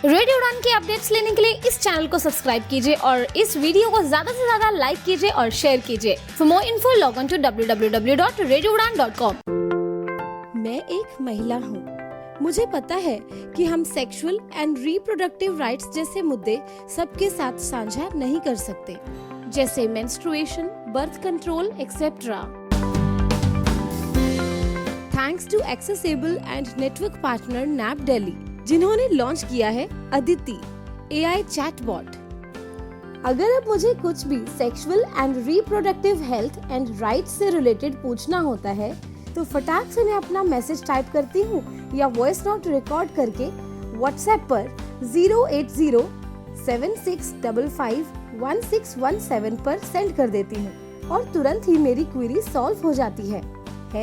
Radio उड़ान के updates लेने के लिए इस चैनल को सब्सक्राइब कीजिए और इस वीडियो को ज्यादा से ज्यादा लाइक कीजिए और शेयर कीजिए। For more info log on to www.radioudan.com। मैं एक महिला हूँ। मुझे पता है कि हम सेक्सुअल एंड रिप्रोडक्टिव राइट्स जैसे मुद्दे सबके साथ साझा नहीं कर सकते, जैसे menstruation, birth control etcetera. Thanks to accessible and network partner NAP Delhi, जिन्होंने लॉन्च किया है अदिति AI चैटबॉट। अगर अब मुझे कुछ भी sexual and reproductive health and rights से रिलेटेड पूछना होता है तो फटाक से मैं अपना मैसेज टाइप करती हूँ या वॉइस नोट रिकॉर्ड करके व्हाट्सएप पर 08076551617 पर सेंड कर देती हूँ और तुरंत ही मेरी क्वेरी सॉल्व हो जाती है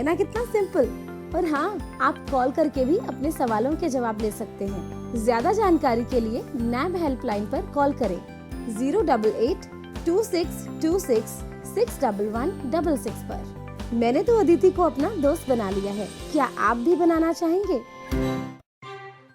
ना? कितना सिंपल। और हाँ, आप कॉल करके भी अपने सवालों के जवाब ले सकते हैं। ज्यादा जानकारी के लिए नैब हेल्पलाइन पर कॉल करें 0882626611166 पर। मैंने तो अदिति को अपना दोस्त बना लिया है, क्या आप भी बनाना चाहेंगे?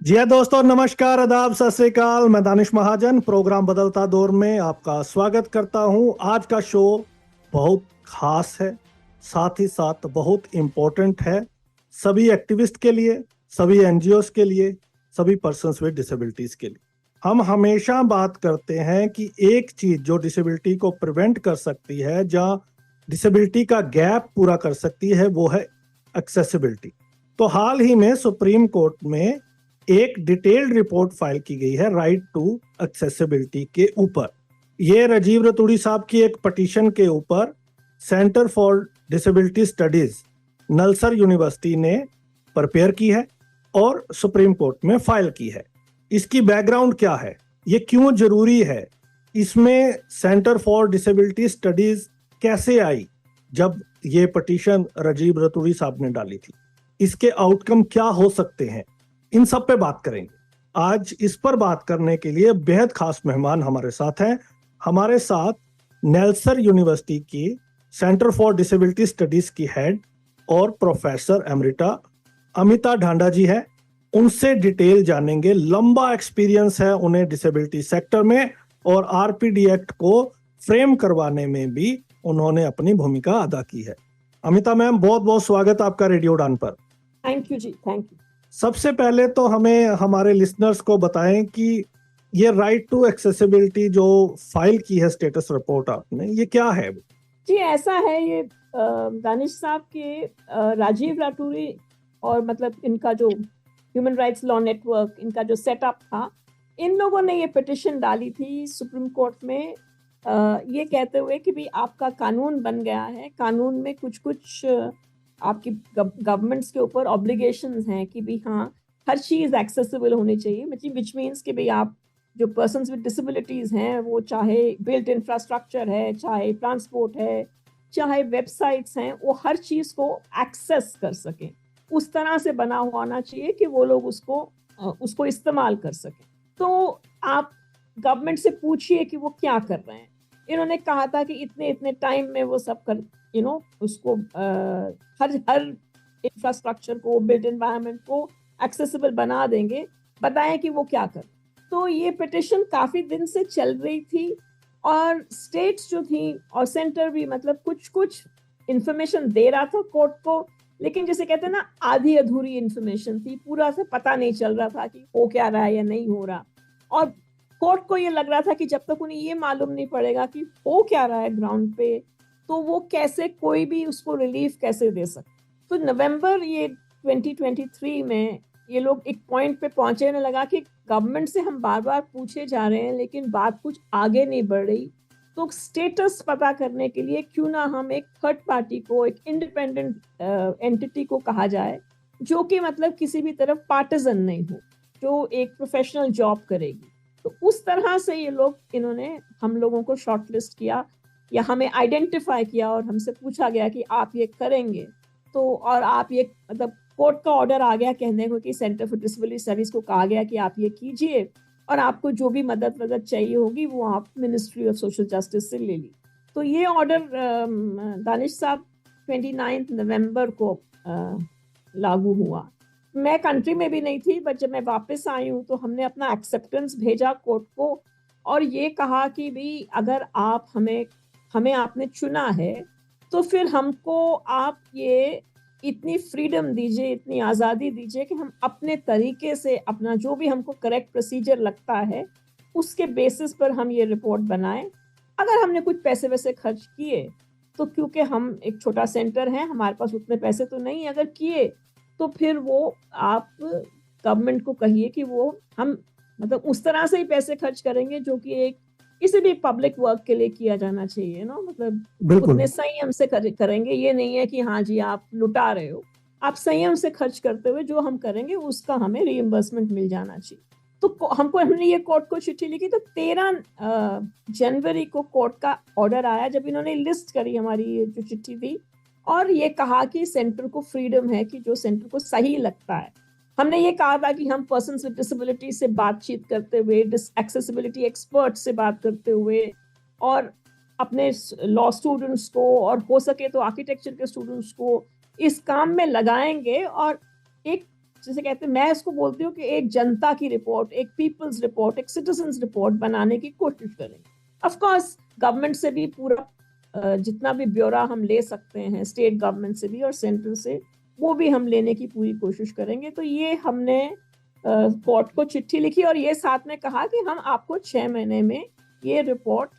जी हाँ दोस्तों, नमस्कार, आदाब, सत श्री अकाल। मैं दानिश महाजन प्रोग्राम बदलता दौर में आपका स्वागत करता हूँ। आज का शो बहुत खास है, साथ ही साथ बहुत इम्पोर्टेंट है सभी एक्टिविस्ट के लिए, सभी एनजीओस के लिए, सभी पर्सन्स विद डिसेबिलिटीज के लिए। हम हमेशा बात करते हैं कि एक चीज जो डिसेबिलिटी को प्रिवेंट कर सकती है, जहाँ डिसेबिलिटी का गैप पूरा कर सकती है, वो है एक्सेसिबिलिटी। तो हाल ही में सुप्रीम कोर्ट में एक डिटेल्ड रिपोर्ट फाइल की गई है राइट टू एक्सेसिबिलिटी के ऊपर। ये राजीव रतूड़ी साहब की एक पटिशन के ऊपर centre for disability studies Nalsar university ने प्रिपेयर की है और सुप्रीम कोर्ट में फाइल की है। इसकी बैकग्राउंड क्या है, ये क्यों जरूरी है, इसमें सेंटर फॉर डिसेबिलिटी स्टडीज कैसे आई जब ये पटिशन राजीव रतूड़ी साहब ने डाली थी, इसके आउटकम क्या हो सकते हैं, इन सब पे बात करेंगे। आज इस पर बात करने के लिए बेहद खास मेहमान हमारे साथ हैं। हमारे साथ नेल्सर यूनिवर्सिटी की सेंटर फॉर डिसेबिलिटी स्टडीज की हेड और प्रोफेसर एमरिटा अमिता ढांडा जी है। उनसे डिटेल जानेंगे। लंबा एक्सपीरियंस है उन्हें डिसेबिलिटी सेक्टर में और आरपीडी एक्ट को फ्रेम करवाने में भी उन्होंने अपनी भूमिका अदा की है। अमिता मैम, बहुत बहुत स्वागत आपका रेडियो उड़ान पर। थैंक यू जी, थैंक यू। सबसे पहले तो हमें हमारे लिसनर्स को बताएं कि ये राइट टू एक्सेसिबिलिटी जो फाइल की है स्टेटस रिपोर्ट आपने, ये क्या है? जी ऐसा है, ये दानिश साहब के राजीव राठौरी और मतलब इनका जो ह्यूमन राइट्स लॉ नेटवर्क, इनका जो सेटअप था, इन लोगों ने ये पिटिशन डाली थी सुप्रीम कोर्ट में, ये कहते हुए कि भाई आपका कानून बन गया है, कानून में कुछ कुछ आपकी गवर्नमेंट्स के ऊपर ऑब्लिगेशंस हैं कि भाई हाँ, हर चीज़ एक्सेसिबल होनी चाहिए, विच मीन्स कि भाई आप जो पर्सन्स विद डिसेबिलिटीज़ हैं, वो चाहे बिल्ट इंफ्रास्ट्रक्चर है, चाहे ट्रांसपोर्ट है, चाहे वेबसाइट्स हैं, वो हर चीज़ को एक्सेस कर सकें। उस तरह से बना हुआ होना चाहिए कि वो लोग उसको इस्तेमाल कर सकें। तो आप गवर्नमेंट से पूछिए कि वो क्या कर रहे हैं। इन्होंने कहा था कि इतने इतने टाइम में वो सब कर उसको हर इंफ्रास्ट्रक्चर को, बिल्ट एनवायरनमेंट को एक्सेसिबल बना देंगे। बताएं कि वो क्या कर। तो ये पिटिशन काफ़ी दिन से चल रही थी और स्टेट्स जो थी और सेंटर भी मतलब कुछ कुछ इंफॉर्मेशन दे रहा था कोर्ट को, लेकिन जैसे कहते हैं ना, आधी अधूरी इंफॉर्मेशन थी, पूरा से पता नहीं चल रहा था कि हो क्या रहा है या नहीं हो रहा। और कोर्ट को ये लग रहा था कि जब तक उन्हें ये मालूम नहीं पड़ेगा कि हो क्या रहा है ग्राउंड पे, तो वो कैसे कोई भी उसको रिलीफ कैसे दे सकते। तो नवंबर ये 2023 में ये लोग एक पॉइंट पे पहुंचे, उन्हें लगा कि गवर्नमेंट से हम बार बार पूछे जा रहे हैं लेकिन बात कुछ आगे नहीं बढ़ रही, तो स्टेटस पता करने के लिए क्यों ना हम एक थर्ड पार्टी को, एक इंडिपेंडेंट एंटिटी को कहा जाए, जो कि मतलब किसी भी तरफ पार्टिजन नहीं हो, जो एक प्रोफेशनल जॉब करेगी। तो उस तरह से ये लोग, इन्होंने हम लोगों को शॉर्टलिस्ट किया या हमें आइडेंटिफाई किया और हमसे पूछा गया कि आप ये करेंगे तो, और आप ये मतलब कोर्ट का ऑर्डर आ गया कहने को कि सेंटर फॉर डिसेबिलिटी स्टडीज को कहा गया कि आप ये कीजिए और आपको जो भी मदद चाहिए होगी वो आप मिनिस्ट्री ऑफ सोशल जस्टिस से ले ली। तो ये ऑर्डर दानिश साहब 29 नवंबर को लागू हुआ मैं कंट्री में भी नहीं थी, बट जब मैं वापस आई हूँ तो हमने अपना एक्सेप्टेंस भेजा कोर्ट को और ये कहा कि भाई अगर आप हमें आपने चुना है तो फिर हमको आप ये इतनी फ्रीडम दीजिए, इतनी आज़ादी दीजिए कि हम अपने तरीके से अपना जो भी हमको करेक्ट प्रोसीजर लगता है उसके बेसिस पर हम ये रिपोर्ट बनाएं। अगर हमने कुछ पैसे वैसे खर्च किए तो क्योंकि हम एक छोटा सेंटर है, हमारे पास उतने पैसे तो नहीं, अगर किए तो फिर वो आप गवर्नमेंट को कहिए कि वो हम मतलब उस तरह से ही पैसे खर्च करेंगे जो कि एक किसी भी पब्लिक वर्क के लिए किया जाना चाहिए ना, मतलब बिल्कुल उतने संयम से करेंगे। ये नहीं है कि हाँ जी आप लुटा रहे हो, आप संयम से खर्च करते हुए जो हम करेंगे उसका हमें रिइंबर्समेंट मिल जाना चाहिए। तो हमने ये कोर्ट को चिट्ठी लिखी तो 13 जनवरी को कोर्ट का ऑर्डर आया जब इन्होंने लिस्ट करी हमारी ये जो चिट्ठी थी और ये कहा कि सेंटर को फ्रीडम है कि जो सेंटर को सही लगता है। हमने ये कहा था कि हम पर्सन्स विद डिसेबिलिटी से बातचीत करते हुए, एक्सेसिबिलिटी एक्सपर्ट से बात करते हुए और अपने लॉ स्टूडेंट्स को और हो सके तो आर्किटेक्चर के स्टूडेंट्स को इस काम में लगाएंगे और एक जैसे कहते हैं, मैं इसको बोलती हूँ कि एक जनता की रिपोर्ट, एक पीपल्स रिपोर्ट, एक सिटीजन्स रिपोर्ट बनाने की कोशिश करेंगे। ऑफ कोर्स गवर्नमेंट से भी पूरा जितना भी ब्यौरा हम ले सकते हैं, स्टेट गवर्नमेंट से भी और सेंटर से, वो भी हम लेने की पूरी कोशिश करेंगे। तो ये हमने कोर्ट को चिट्ठी लिखी और ये साथ में कहा कि हम आपको 6 महीने में ये रिपोर्ट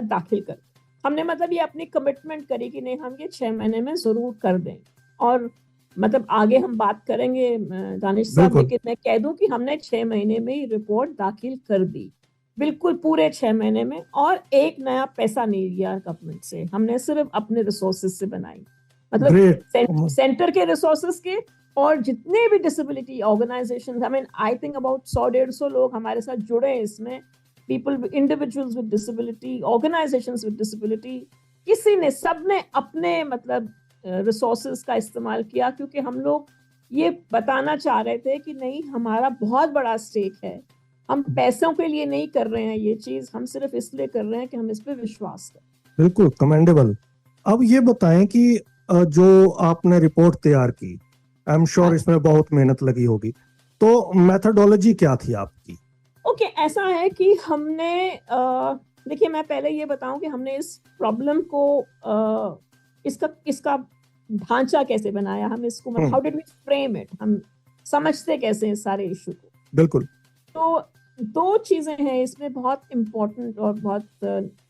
दाखिल कर, हमने मतलब ये अपनी कमिटमेंट करी कि नहीं हम ये 6 महीने में जरूर कर दें। और मतलब आगे हम बात करेंगे दानिश साहब, लेकिन मैं कह दूं कि हमने 6 महीने में ही रिपोर्ट दाखिल कर दी, बिल्कुल पूरे 6 महीने में, और एक नया पैसा नहीं लिया गवर्नमेंट से, हमने सिर्फ अपने रिसोर्सेज से बनाई, मतलब सेंटर के रिसोर्सेज के और जितने भी disability organisation, I mean I think about 100-150 लोग हमारे साथ जुड़े हैं इसमें, people individuals with disability, organisations with disability, किसी ने सबने अपने मतलब रिसोर्सेज का इस्तेमाल किया, क्योंकि हम लोग ये बताना चाह रहे थे कि नहीं हमारा बहुत बड़ा स्टेक है, हम पैसों के लिए नहीं कर रहे हैं ये चीज, हम सिर्फ इसलिए कर रहे हैं कि हम इस पे विश्वास करें। बिल्कुल कमेंडेबल। अब ये बताएं कि जो आपने रिपोर्ट तैयार की, आई एम श्योर इसमें बहुत मेहनत लगी होगी, तो मेथोडोलॉजी क्या थी आपकी? ओके, ऐसा है कि हमने देखिए मैं पहले ये बताऊं कि हमने इस प्रॉब्लम को इसका ढांचा कैसे बनाया, हम इसको मतलब how did we frame it, हम समझते कैसे इस सारे इशू को। बिल्कुल। तो 2 चीजें हैं इसमें बहुत इम्पोर्टेंट और बहुत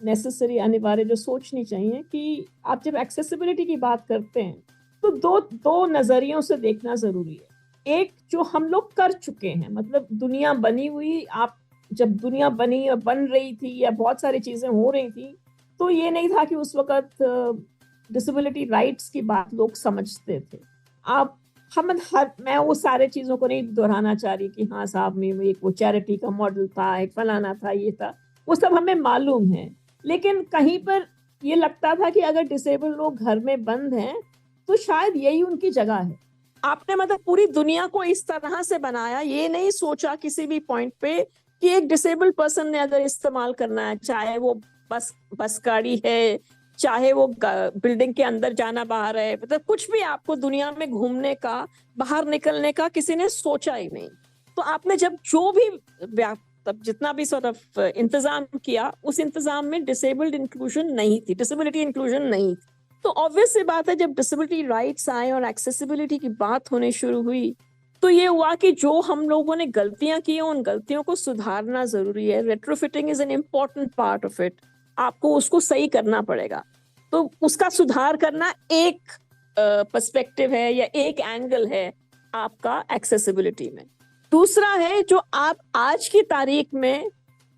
नेसेसरी, अनिवार्य, जो सोचनी चाहिए कि आप जब एक्सेसिबिलिटी की बात करते हैं तो दो नजरियों से देखना जरूरी है। एक जो हम लोग कर चुके हैं, मतलब दुनिया बनी हुई, आप जब दुनिया बनी और बन रही थी या बहुत सारी चीजें हो रही थी, तो ये नहीं था कि उस वक्त डिसेबिलिटी राइट्स की बात लोग समझते थे। मैं वो सारे चीजों को नहीं दोहराना चाह रही कि हाँ साहब में एक वो चैरिटी का मॉडल था, एक फलाना था, ये था, वो सब हमें मालूम है, लेकिन कहीं पर ये लगता था कि अगर डिसेबल लोग घर में बंद हैं तो शायद यही उनकी जगह है। आपने मतलब पूरी दुनिया को इस तरह से बनाया, ये नहीं सोचा किसी भी पॉइंट पे कि एक डिसेबल पर्सन ने अगर इस्तेमाल करना है, चाहे वो बस गाड़ी है, चाहे वो बिल्डिंग के अंदर जाना बाहर है, मतलब कुछ भी आपको दुनिया में घूमने का, बाहर निकलने का किसी ने सोचा ही नहीं। तो आपने जब जो भी जितना भी सॉर्ट ऑफ इंतजाम किया, उस इंतजाम में डिसेबल्ड इंक्लूजन नहीं थी, डिसेबिलिटी इंक्लूजन नहीं थी। तो ऑब्वियस सी बात है, जब डिसेबिलिटी राइट्स आए और एक्सेसिबिलिटी की बात होने शुरू हुई, तो ये हुआ कि जो हम लोगों ने गलतियां की हैं, उन गलतियों को सुधारना जरूरी है। Retrofitting is an important part of it, आपको उसको सही करना पड़ेगा। तो उसका सुधार करना एक पर्सपेक्टिव है या एक एंगल है आपका एक्सेसिबिलिटी में। दूसरा है जो आप आज की तारीख में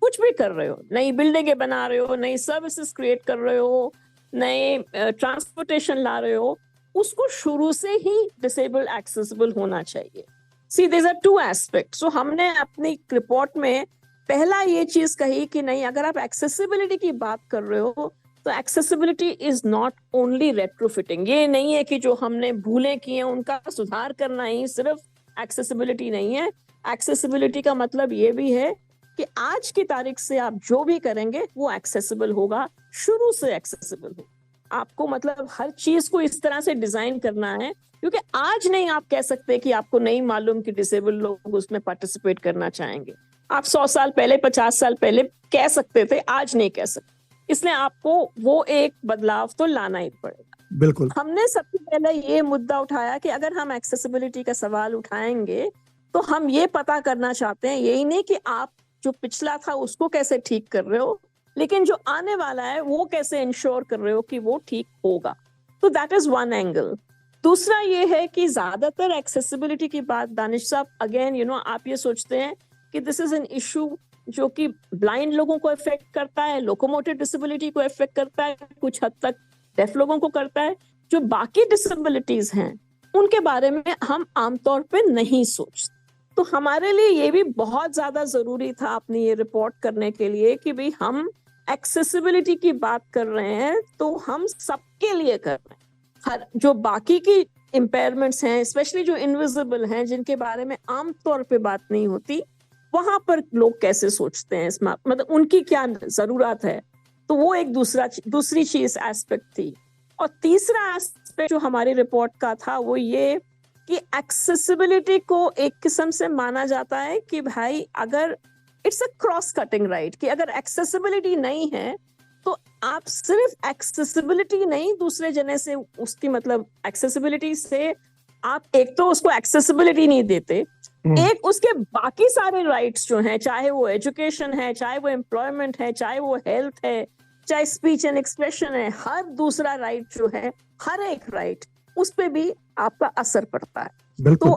कुछ भी कर रहे हो, नई बिल्डिंगें बना रहे हो, नई सर्विसेज क्रिएट कर रहे हो, नए ट्रांसपोर्टेशन ला रहे हो, उसको शुरू से ही डिसेबल एक्सेसिबल होना चाहिए। सी देयर आर 2 एस्पेक्ट्स। सो हमने अपनी रिपोर्ट में पहला ये चीज कही कि नहीं, अगर आप एक्सेसिबिलिटी की बात कर रहे हो तो accessibility is not only retrofitting. ये नहीं है कि जो हमने भूलें की हैं उनका सुधार करना ही सिर्फ एक्सेसिबिलिटी नहीं है। एक्सेसिबिलिटी का मतलब ये भी है कि आज की तारीख से आप जो भी करेंगे वो एक्सेसिबल होगा, शुरू से एक्सेसिबल हो। आपको मतलब हर चीज को इस तरह से डिजाइन करना है क्योंकि आज नहीं आप कह सकते कि आपको नहीं मालूम कि डिसेबल लोग उसमें पार्टिसिपेट करना चाहेंगे। आप 100 साल पहले, 50 साल पहले कह सकते थे, आज नहीं कह सकते। इसलिए आपको वो एक बदलाव तो लाना ही पड़ेगा। बिल्कुल। हमने सबसे पहले ये मुद्दा उठाया कि अगर हम एक्सेसिबिलिटी का सवाल उठाएंगे तो हम ये पता करना चाहते हैं, यही नहीं कि आप जो पिछला था उसको कैसे ठीक कर रहे हो, लेकिन जो आने वाला है वो कैसे इंश्योर कर रहे हो कि वो ठीक होगा। तो दैट इज वन एंगल। दूसरा ये है कि ज्यादातर एक्सेसिबिलिटी की बात, दानिश साहब, अगेन आप ये सोचते हैं कि दिस इज एन इशू जो कि ब्लाइंड लोगों को इफेक्ट करता है, लोकोमोटिव डिसेबिलिटी को इफेक्ट करता है, कुछ हद तक डेफ लोगों को करता है। जो बाकी डिसेबिलिटीज हैं उनके बारे में हम आमतौर पे नहीं सोचते। तो हमारे लिए ये भी बहुत ज्यादा जरूरी था अपनी ये रिपोर्ट करने के लिए कि भाई हम एक्सेसिबिलिटी की बात कर रहे हैं तो हम सबके लिए कर रहे हैं। हर जो बाकी की इम्पेयरमेंट्स हैं, स्पेशली जो इनविजिबल हैं, जिनके बारे में आमतौर पे बात नहीं होती, वहां पर लोग कैसे सोचते हैं, इसमें मतलब उनकी क्या जरूरत है। तो वो एक दूसरी चीज एस्पेक्ट थी। और तीसरा एस्पेक्ट जो हमारी रिपोर्ट का था वो ये कि एक्सेसिबिलिटी को एक किस्म से माना जाता है कि भाई अगर it's a cross cutting right, कि अगर एक्सेसिबिलिटी नहीं है तो आप सिर्फ एक्सेसिबिलिटी नहीं, दूसरे जने से उसकी मतलब एक्सेसिबिलिटी से आप एक तो उसको एक्सेसिबिलिटी नहीं देते, एक उसके बाकी सारे राइट्स जो हैं, चाहे वो एजुकेशन है, चाहे वो एम्प्लॉयमेंट है, चाहे वो हेल्थ है, चाहे स्पीच एंड एक्सप्रेशन है, हर दूसरा राइट जो है, हर एक राइट उस पे भी आपका असर पड़ता है। तो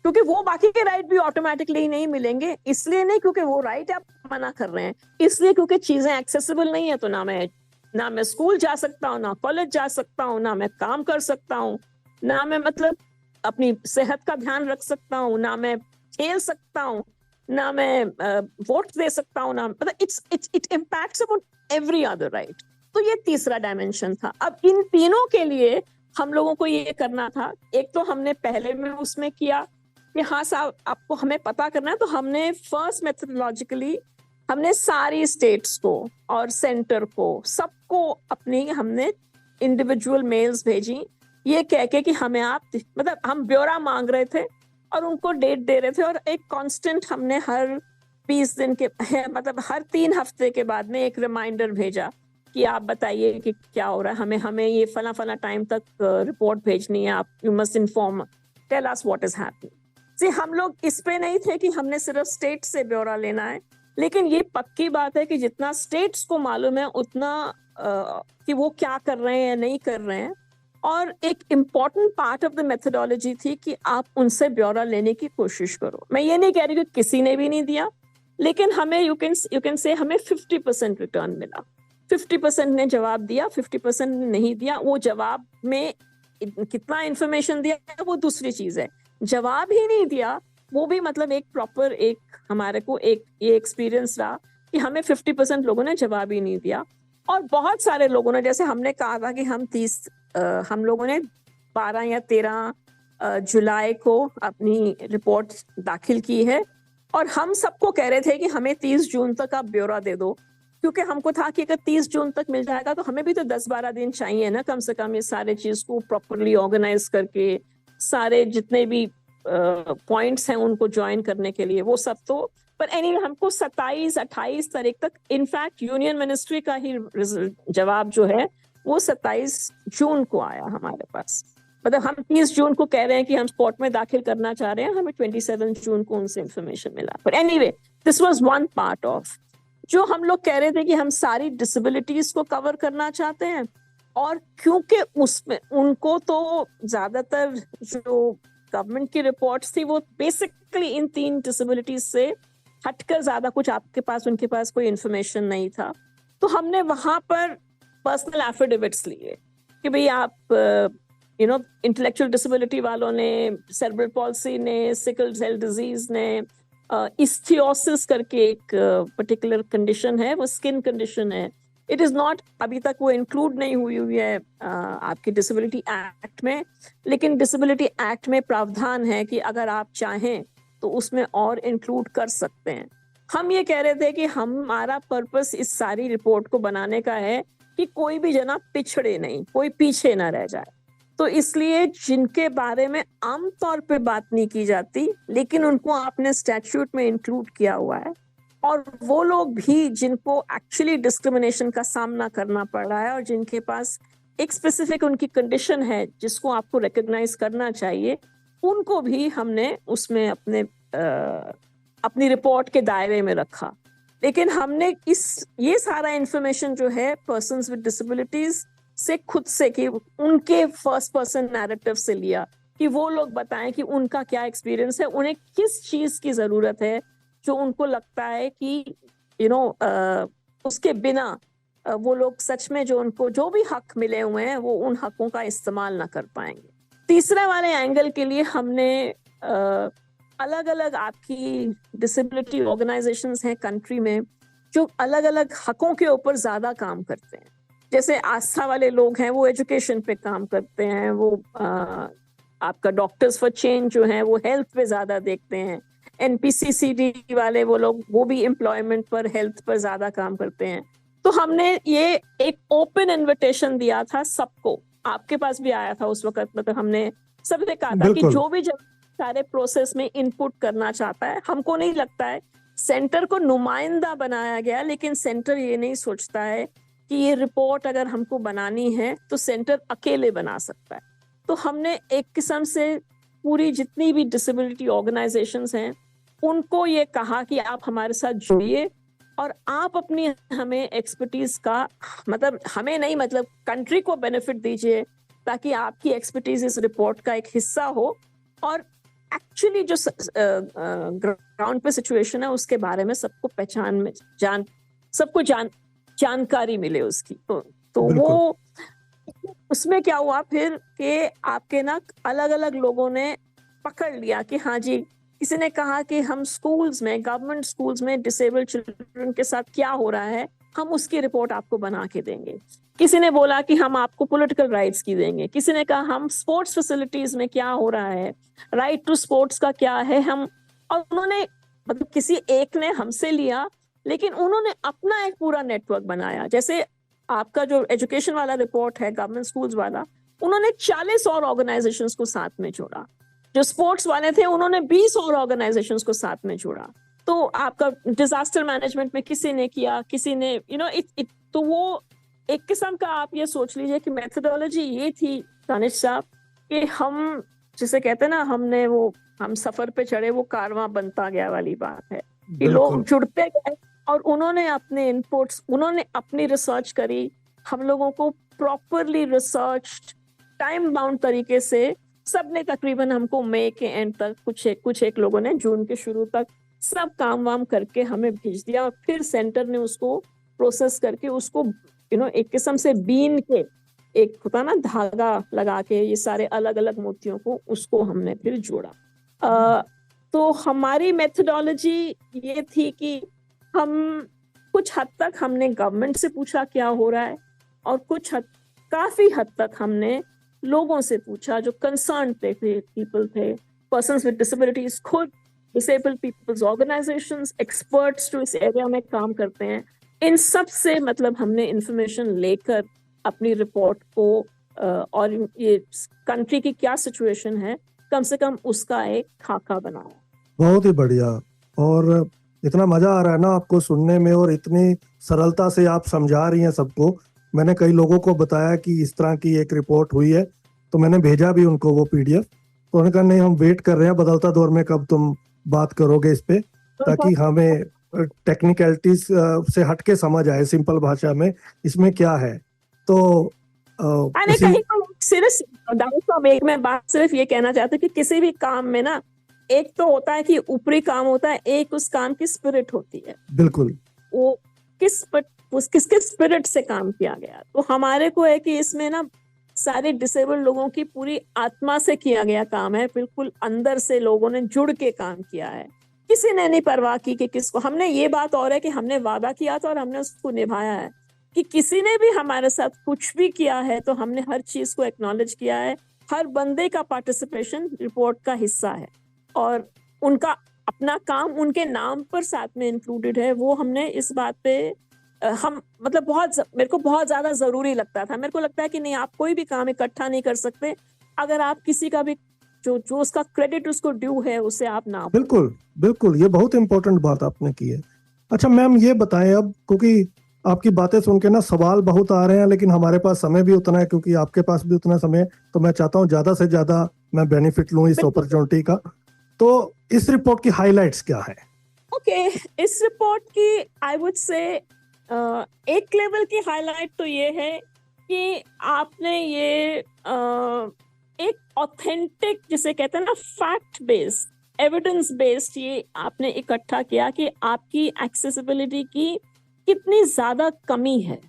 क्योंकि वो बाकी के राइट भी ऑटोमेटिकली नहीं मिलेंगे, इसलिए नहीं क्योंकि वो राइट आप मना कर रहे हैं, इसलिए क्योंकि चीजें एक्सेसिबल नहीं है। तो ना मैं स्कूल जा सकता हूँ, ना कॉलेज जा सकता हूँ, ना मैं काम कर सकता हूँ, ना मैं मतलब अपनी सेहत का ध्यान रख सकता हूँ, ना मैं खेल सकता हूँ, ना मैं वोट दे सकता हूँ, ना मतलब it impacts upon every other right. तो ये तीसरा डायमेंशन था। अब इन तीनों के लिए हम लोगों को ये करना था। एक तो हमने पहले में उसमें किया कि हाँ साहब आपको हमें पता करना है, तो हमने फर्स्ट मेथोडोलॉजिकली हमने सारी स्टेट्स को और सेंटर को सबको अपनी हमने इंडिविजुअल मेल्स भेजी, ये कह के कि हमें आप मतलब हम ब्यौरा मांग रहे थे और उनको डेट दे रहे थे, और एक कांस्टेंट हमने हर 20 दिन के मतलब हर 3 हफ्ते के बाद में एक रिमाइंडर भेजा कि आप बताइए कि क्या हो रहा है, हमें ये फला टाइम तक रिपोर्ट भेजनी है, आप you must inform, tell us what is happening. हम लोग इस पे नहीं थे कि हमने सिर्फ स्टेट से ब्यौरा लेना है, लेकिन ये पक्की बात है कि जितना स्टेट्स को मालूम है उतना कि वो क्या कर रहे हैं या नहीं कर रहे हैं। और एक important part of the methodology थी कि आप उनसे ब्यौरा लेने की कोशिश करो। मैं ये नहीं कह रही कि किसी ने भी नहीं दिया, लेकिन हमें यू कैन से हमें 50% रिटर्न मिला। 50% ने जवाब दिया, 50% ने नहीं दिया। वो जवाब में कितना इंफॉर्मेशन दिया वो दूसरी चीज है, जवाब ही नहीं दिया वो भी मतलब एक प्रॉपर एक हमारे को एक ये एक्सपीरियंस रहा कि हमें 50% लोगों ने जवाब ही नहीं दिया। और बहुत सारे लोगों ने, जैसे हमने कहा था कि हम लोगों ने 12 या 13 जुलाई को अपनी रिपोर्ट दाखिल की है, और हम सबको कह रहे थे कि हमें 30 जून तक आप ब्यौरा दे दो, क्योंकि हमको था कि अगर 30 जून तक मिल जाएगा तो हमें भी तो 10-12 दिन चाहिए ना कम से कम, ये सारे चीज को प्रॉपरली ऑर्गेनाइज करके सारे जितने भी पॉइंट्स हैं उनको ज्वाइन करने के लिए, वो सब तो। पर एनीवे हमको 27-28 तारीख तक, इनफैक्ट यूनियन मिनिस्ट्री का ही जवाब जो है वो 27 जून को आया हमारे पास। मतलब हम 30 जून को कह रहे हैं कि हम कोर्ट में दाखिल करना चाह रहे हैं, हमें 27 जून को उनसे इंफॉर्मेशन मिला। पर anyway this was one part of जो हम लोग कह रहे थे कि हम सारी डिसेबिलिटीज को कवर करना चाहते हैं। और क्योंकि उसमें उनको तो ज्यादातर जो गवर्नमेंट की रिपोर्ट्स थी वो बेसिकली इन 3 डिसेबिलिटीज से हटकर ज्यादा कुछ आपके पास उनके पास कोई इंफॉर्मेशन नहीं था, तो हमने वहां पर पर्सनल एफिडेविट्स लिए कि भाई आप इंटेलेक्चुअल डिसेबिलिटी वालों ने, सेरेब्रल पॉल्सी ने, सिकल सेल डिजीज ने, इस्थियोसिस करके एक पर्टिकुलर कंडीशन है, वो स्किन कंडीशन है, इट इज नॉट, अभी तक वो इंक्लूड नहीं हुई है आपकी डिसेबिलिटी एक्ट में, लेकिन डिसेबिलिटी एक्ट में प्रावधान है कि अगर आप चाहें तो उसमें और इंक्लूड कर सकते हैं। हम ये कह रहे थे कि हमारा पर्पस इस सारी रिपोर्ट को बनाने का है कि कोई भी जना पिछड़े नहीं, कोई पीछे ना रह जाए। तो इसलिए जिनके बारे में आमतौर पे बात नहीं की जाती, लेकिन उनको आपने स्टैट्यूट में इंक्लूड किया हुआ है, और वो लोग भी जिनको एक्चुअली डिस्क्रिमिनेशन का सामना करना पड़ रहा है और जिनके पास एक स्पेसिफिक उनकी कंडीशन है जिसको आपको रिकॉग्नाइज करना चाहिए, उनको भी हमने उसमें अपनी रिपोर्ट के दायरे में रखा। लेकिन हमने ये सारा इंफॉर्मेशन जो है पर्सन्स विद डिसेबिलिटीज से खुद से, कि उनके फर्स्ट पर्सन नैरेटिव से लिया, कि वो लोग बताएं कि उनका क्या एक्सपीरियंस है, उन्हें किस चीज की जरूरत है जो उनको लगता है कि उसके बिना वो लोग सच में जो उनको जो भी हक मिले हुए हैं वो उन हकों का इस्तेमाल ना कर पाएंगे। तीसरे वाले एंगल के लिए हमने अलग अलग आपकी डिसेबिलिटी ऑर्गेनाइजेशंस हैं कंट्री में जो अलग अलग हकों के ऊपर ज्यादा काम करते हैं। जैसे आस्था वाले लोग हैं, वो एजुकेशन पे काम करते हैं, वो आपका डॉक्टर्स फॉर चेंज जो है वो हेल्थ पे ज्यादा देखते हैं। NPCCD वाले वो लोग, वो भी एम्प्लॉयमेंट पर, हेल्थ पर ज्यादा काम करते हैं। तो हमने ये एक ओपन इन्विटेशन दिया था सबको, आपके पास भी आया था उस वक्त, मतलब हमने सबसे कहा था कि जो भी सारे प्रोसेस में इनपुट करना चाहता है, हमको नहीं लगता है सेंटर को नुमाइंदा बनाया गया, लेकिन सेंटर ये नहीं सोचता है कि ये रिपोर्ट अगर हमको बनानी है तो सेंटर अकेले बना सकता है। तो हमने एक किस्म से पूरी जितनी भी डिसेबिलिटी ऑर्गेनाइजेशंस हैं उनको ये कहा कि आप हमारे साथ जुड़िए और आप अपनी हमें एक्सपर्टीज का, मतलब हमें नहीं, मतलब कंट्री को बेनिफिट दीजिए, ताकि आपकी एक्सपर्टीज इस रिपोर्ट का एक हिस्सा हो और एक्चुअली जो ग्राउंड पे सिचुएशन है उसके बारे में सबको सबको जानकारी मिले उसकी। तो वो उसमें क्या हुआ फिर कि आपके ना अलग अलग लोगों ने पकड़ लिया कि हाँ जी, किसी ने कहा कि हम स्कूल्स में, गवर्नमेंट स्कूल्स में डिसेबल्ड चिल्ड्रन के साथ क्या हो रहा है, हम उसकी रिपोर्ट आपको बना के देंगे। किसी ने बोला कि हम आपको पॉलिटिकल राइट्स की देंगे। किसी ने कहा हम स्पोर्ट्स फैसिलिटीज में क्या हो रहा है, राइट टू स्पोर्ट्स का क्या है हम। और उन्होंने, मतलब किसी एक ने हमसे लिया, लेकिन उन्होंने अपना एक पूरा नेटवर्क बनाया। जैसे आपका जो एजुकेशन वाला रिपोर्ट है गवर्नमेंट स्कूल्स वाला, उन्होंने 40 और ऑर्गेनाइजेशंस को साथ में जोड़ा। जो स्पोर्ट्स वाले थे उन्होंने 20 और ऑर्गेनाइजेशंस को साथ में जोड़ा। तो आपका डिजास्टर मैनेजमेंट में किसी ने किया, किसी ने तो वो एक किस्म का आप ये सोच लीजिए कि मेथोडोलॉजी ये थी दानिश साहब कि हम जिसे कहते हैं ना, हम सफर पे चढ़े, वो कारवां बनता गया वाली बात है कि लोग जुड़ते गए और उन्होंने अपने इनपुट्स, उन्होंने अपनी रिसर्च करी, हम लोगों को प्रॉपरली रिसर्च टाइम बाउंड तरीके से सबने तकरीबन हमको मई के एंड तक, कुछ एक लोगों ने जून के शुरू तक सब काम वाम करके हमें भेज दिया। और फिर सेंटर ने उसको प्रोसेस करके उसको एक किस्म से बीन के, एक होता ना धागा लगा के ये सारे अलग अलग मोतियों को, उसको हमने फिर जोड़ा। तो हमारी मेथोडोलॉजी ये थी कि हम कुछ हद तक हमने गवर्नमेंट से पूछा क्या हो रहा है, और काफी हद तक हमने लोगों से पूछा जो कंसर्न पीपल थे, पर्सन्स विद डिसेबिलिटीज, खुद डिसेबल्ड पीपल्स ऑर्गेनाइजेशंस, एक्सपर्ट्स जो इस एरिया में काम करते हैं, इन सब से मतलब हमने इंफॉर्मेशन लेकर अपनी रिपोर्ट को और ये कंट्री की क्या सिचुएशन है, कम से कम उसका एक खाका बनाया। बहुत ही बढ़िया। और इतना मजा आ रहा है ना आपको सुनने में, और इतनी सरलता से आप समझा रही हैं सबको। मैंने कई लोगों को बताया कि इस तरह की एक रिपोर्ट हुई है, तो मैंने भेजा भी उनको वो PDF। तो उन्होंने कहा नहीं, हम वेट कर रहे हैं बदलता दौर में कब तुम बात करोगे इस पे, ताकि हमें टेक्निकलिटीज से हटके समझ आए सिंपल भाषा में इसमें क्या है। तो एक मैं बात सिर्फ ये कहना चाहता हूँ कि किसी भी काम में ना, एक तो होता है कि ऊपरी काम होता है, एक उस काम की स्पिरिट होती है। बिल्कुल, वो किसके स्पिरिट से काम किया गया। तो हमारे को है कि इसमें ना सारे डिसेबल्ड लोगों की पूरी आत्मा से किया गया काम है, बिल्कुल अंदर से लोगों ने जुड़ के काम किया है। किसी ने नहीं परवाह की कि किसको। हमने ये बात और है कि हमने वादा किया था और हमने उसको निभाया है, कि किसी ने भी हमारे साथ कुछ भी किया है तो हमने हर चीज को एक्नॉलेज किया है। हर बंदे का पार्टिसिपेशन रिपोर्ट का हिस्सा है, और उनका अपना काम उनके नाम पर साथ में इंक्लूडेड है। वो हमने इस बात पे हम मतलब मेरे को बहुत ज्यादा जरूरी लगता था। मेरे को लगता है कि नहीं, आप कोई भी काम इकट्ठा नहीं कर सकते अगर आप किसी का भी जो उसका क्रेडिट उसको ड्यू है उसे आप ना। बिल्कुल बिल्कुल, ये बहुत इंपॉर्टेंट बात आपने की है। अच्छा मैम, ये बताएं अब, क्योंकि आपकी बातें सुन के ना सवाल बहुत आ रहे हैं, लेकिन हमारे पास समय भी उतना है, क्योंकि आपके पास भी उतना समय है, तो मैं चाहता हूँ ज्यादा से ज्यादा मैं बेनिफिट लूँ इस अपॉर्चुनिटी का। तो इस रिपोर्ट की हाइलाइट्स क्या है? ओके, इस रिपोर्ट की आई वुड से एक लेवल की हाईलाइट तो ये है कि आपने ये एक ऑथेंटिक, जिसे कहते हैं ना फैक्ट बेस्ड, एविडेंस बेस्ड, ये आपने इकट्ठा किया कि आपकी एक्सेसिबिलिटी की कितनी ज्यादा कमी है,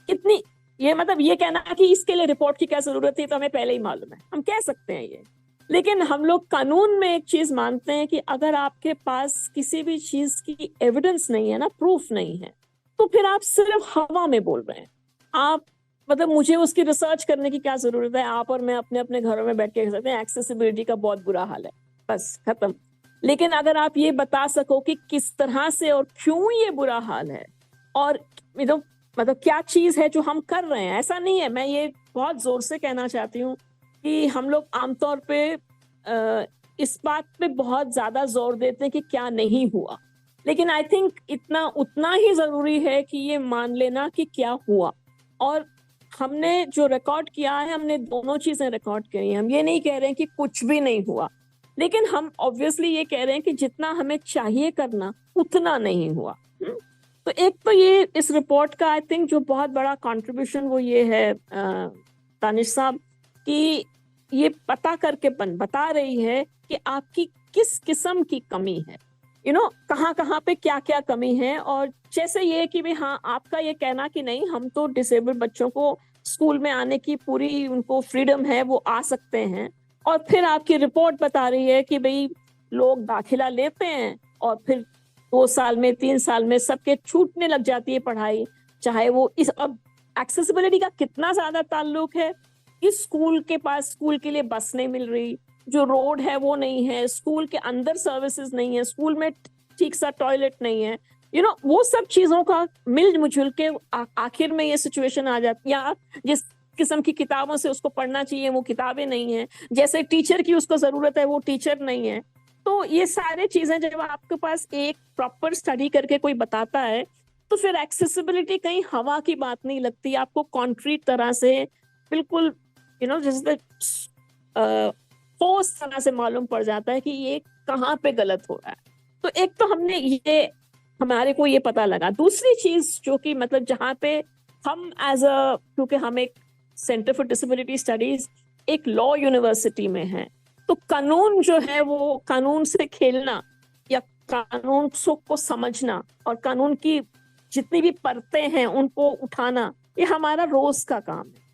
कितनी, ये मतलब ये कहना कि इसके लिए रिपोर्ट की क्या जरूरत थी तो हमें पहले ही मालूम है, हम कह सकते हैं ये। लेकिन हम लोग कानून में एक चीज मानते हैं कि अगर आपके पास किसी भी चीज की एविडेंस नहीं है ना, प्रूफ नहीं है, तो फिर आप सिर्फ हवा में बोल रहे हैं। आप मतलब मुझे उसकी रिसर्च करने की क्या जरूरत है, आप और मैं अपने अपने घरों में बैठ के कह सकते हैं एक्सेसिबिलिटी का बहुत बुरा हाल है, बस खत्म। लेकिन अगर आप ये बता सको कि किस तरह से और क्यों ये बुरा हाल है, और मतलब क्या चीज है जो हम कर रहे हैं, ऐसा नहीं है, मैं ये बहुत जोर से कहना चाहती हूँ कि हम लोग आमतौर पे इस बात पे बहुत ज्यादा जोर देते हैं कि क्या नहीं हुआ, लेकिन आई थिंक इतना उतना ही जरूरी है कि ये मान लेना कि क्या हुआ। और हमने जो रिकॉर्ड किया है, हमने दोनों चीजें रिकॉर्ड करी हैं। हम ये नहीं कह रहे हैं कि कुछ भी नहीं हुआ, लेकिन हम ऑब्वियसली ये कह रहे हैं कि जितना हमें चाहिए करना उतना नहीं हुआ। तो एक तो ये इस रिपोर्ट का आई थिंक जो बहुत बड़ा कंट्रीब्यूशन वो ये है दानिश साहब, कि ये पता करके बता रही है कि आपकी किस किस्म की कमी है, कहाँ कहाँ पे क्या क्या कमी है। और जैसे ये कि भाई हाँ, आपका ये कहना कि नहीं, हम तो डिसेबल्ड बच्चों को स्कूल में आने की पूरी उनको फ्रीडम है, वो आ सकते हैं, और फिर आपकी रिपोर्ट बता रही है कि भाई लोग दाखिला लेते हैं और फिर 2 साल में 3 साल में सबके छूटने लग जाती है पढ़ाई। चाहे वो अब एक्सेसिबिलिटी का कितना ज्यादा ताल्लुक है, इस स्कूल के पास स्कूल के लिए बस नहीं मिल रही, जो रोड है वो नहीं है, स्कूल के अंदर सर्विसेज नहीं है, स्कूल में ठीक सा टॉयलेट नहीं है, वो सब चीजों का मिल मुझुल के आखिर में ये सिचुएशन आ जाती है। या जिस किस्म की किताबों से उसको पढ़ना चाहिए वो किताबें नहीं है, जैसे टीचर की उसको जरूरत है वो टीचर नहीं है। तो ये सारे चीजें जब आपके पास एक प्रॉपर स्टडी करके कोई बताता है, तो फिर एक्सेसिबिलिटी कहीं हवा की बात नहीं लगती, आपको कॉन्क्रीट तरह से बिल्कुल जैसे ठोस तरह से मालूम पड़ जाता है कि ये कहाँ पे गलत हो रहा है। तो एक तो हमारे को ये पता लगा। दूसरी चीज जो कि मतलब जहाँ पे हम क्योंकि हम एक सेंटर फॉर डिसेबिलिटी स्टडीज एक लॉ यूनिवर्सिटी में है, तो कानून जो है वो कानून से खेलना या कानून को समझना और कानून की जितनी भी परतें हैं उनको उठाना, ये हमारा रोज का काम है।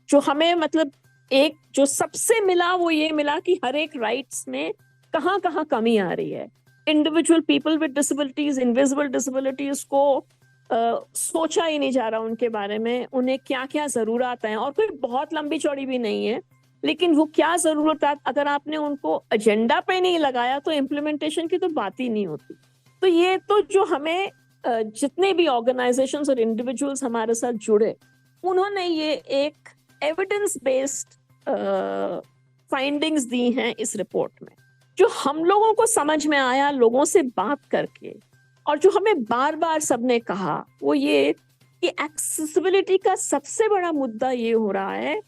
तो हमें मतलब एक जो सबसे मिला वो ये मिला कि हर एक राइट्स में कहाँ कहाँ कमी आ रही है। Individual people with disabilities, invisible disabilities को सोचा ही नहीं जा रहा उनके बारे में, उन्हें क्या क्या जरूरत है, और कोई बहुत लंबी चौड़ी भी नहीं है, लेकिन वो क्या जरूरत है अगर आपने उनको एजेंडा पे नहीं लगाया तो इम्प्लीमेंटेशन की तो बात ही नहीं होती। तो ये तो जो हमें जितने भी ऑर्गेनाइजेशंस और इंडिविजुअल्स हमारे साथ जुड़े, उन्होंने ये एक एविडेंस बेस्ड फाइंडिंग्स दी हैं इस रिपोर्ट में, जो हम लोगों को समझ में आया लोगों से बात करके, और जो हमें बार बार सबने कहा वो ये कि एक्सेसिबिलिटी का सबसे बड़ा मुद्दा ये हो रहा है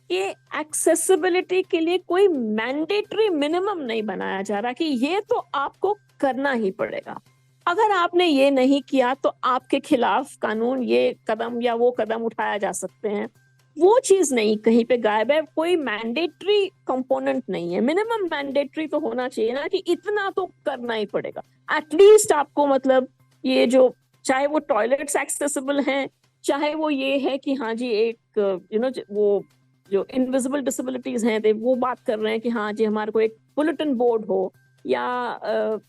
कि एक्सेसिबिलिटी के लिए कोई मैंडेटरी मिनिमम नहीं बनाया जा रहा कि ये तो आपको करना ही पड़ेगा, अगर आपने ये नहीं किया तो आपके खिलाफ कानून ये कदम या वो कदम उठाया जा सकते हैं। वो चीज नहीं, कहीं पे गायब है, कोई मैंडेटरी कंपोनेंट नहीं है। मिनिमम मैंडेटरी तो होना चाहिए ना कि इतना तो करना ही पड़ेगा एटलीस्ट आपको, मतलब ये जो चाहे वो टॉयलेट्स एक्सेसिबल हैं, चाहे वो ये है कि हाँ जी एक वो जो इनविजिबल डिसेबिलिटीज हैं वो बात कर रहे हैं कि हाँ जी हमारे को एक बुलेटिन बोर्ड हो, या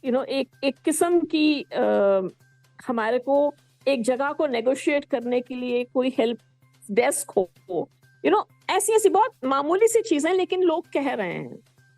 एक किस्म की हमारे को एक जगह को नेगोशिएट करने के लिए कोई हेल्प डेस्क हो, ऐसी बहुत मामूली सी चीजें, लेकिन लोग कह रहे हैं।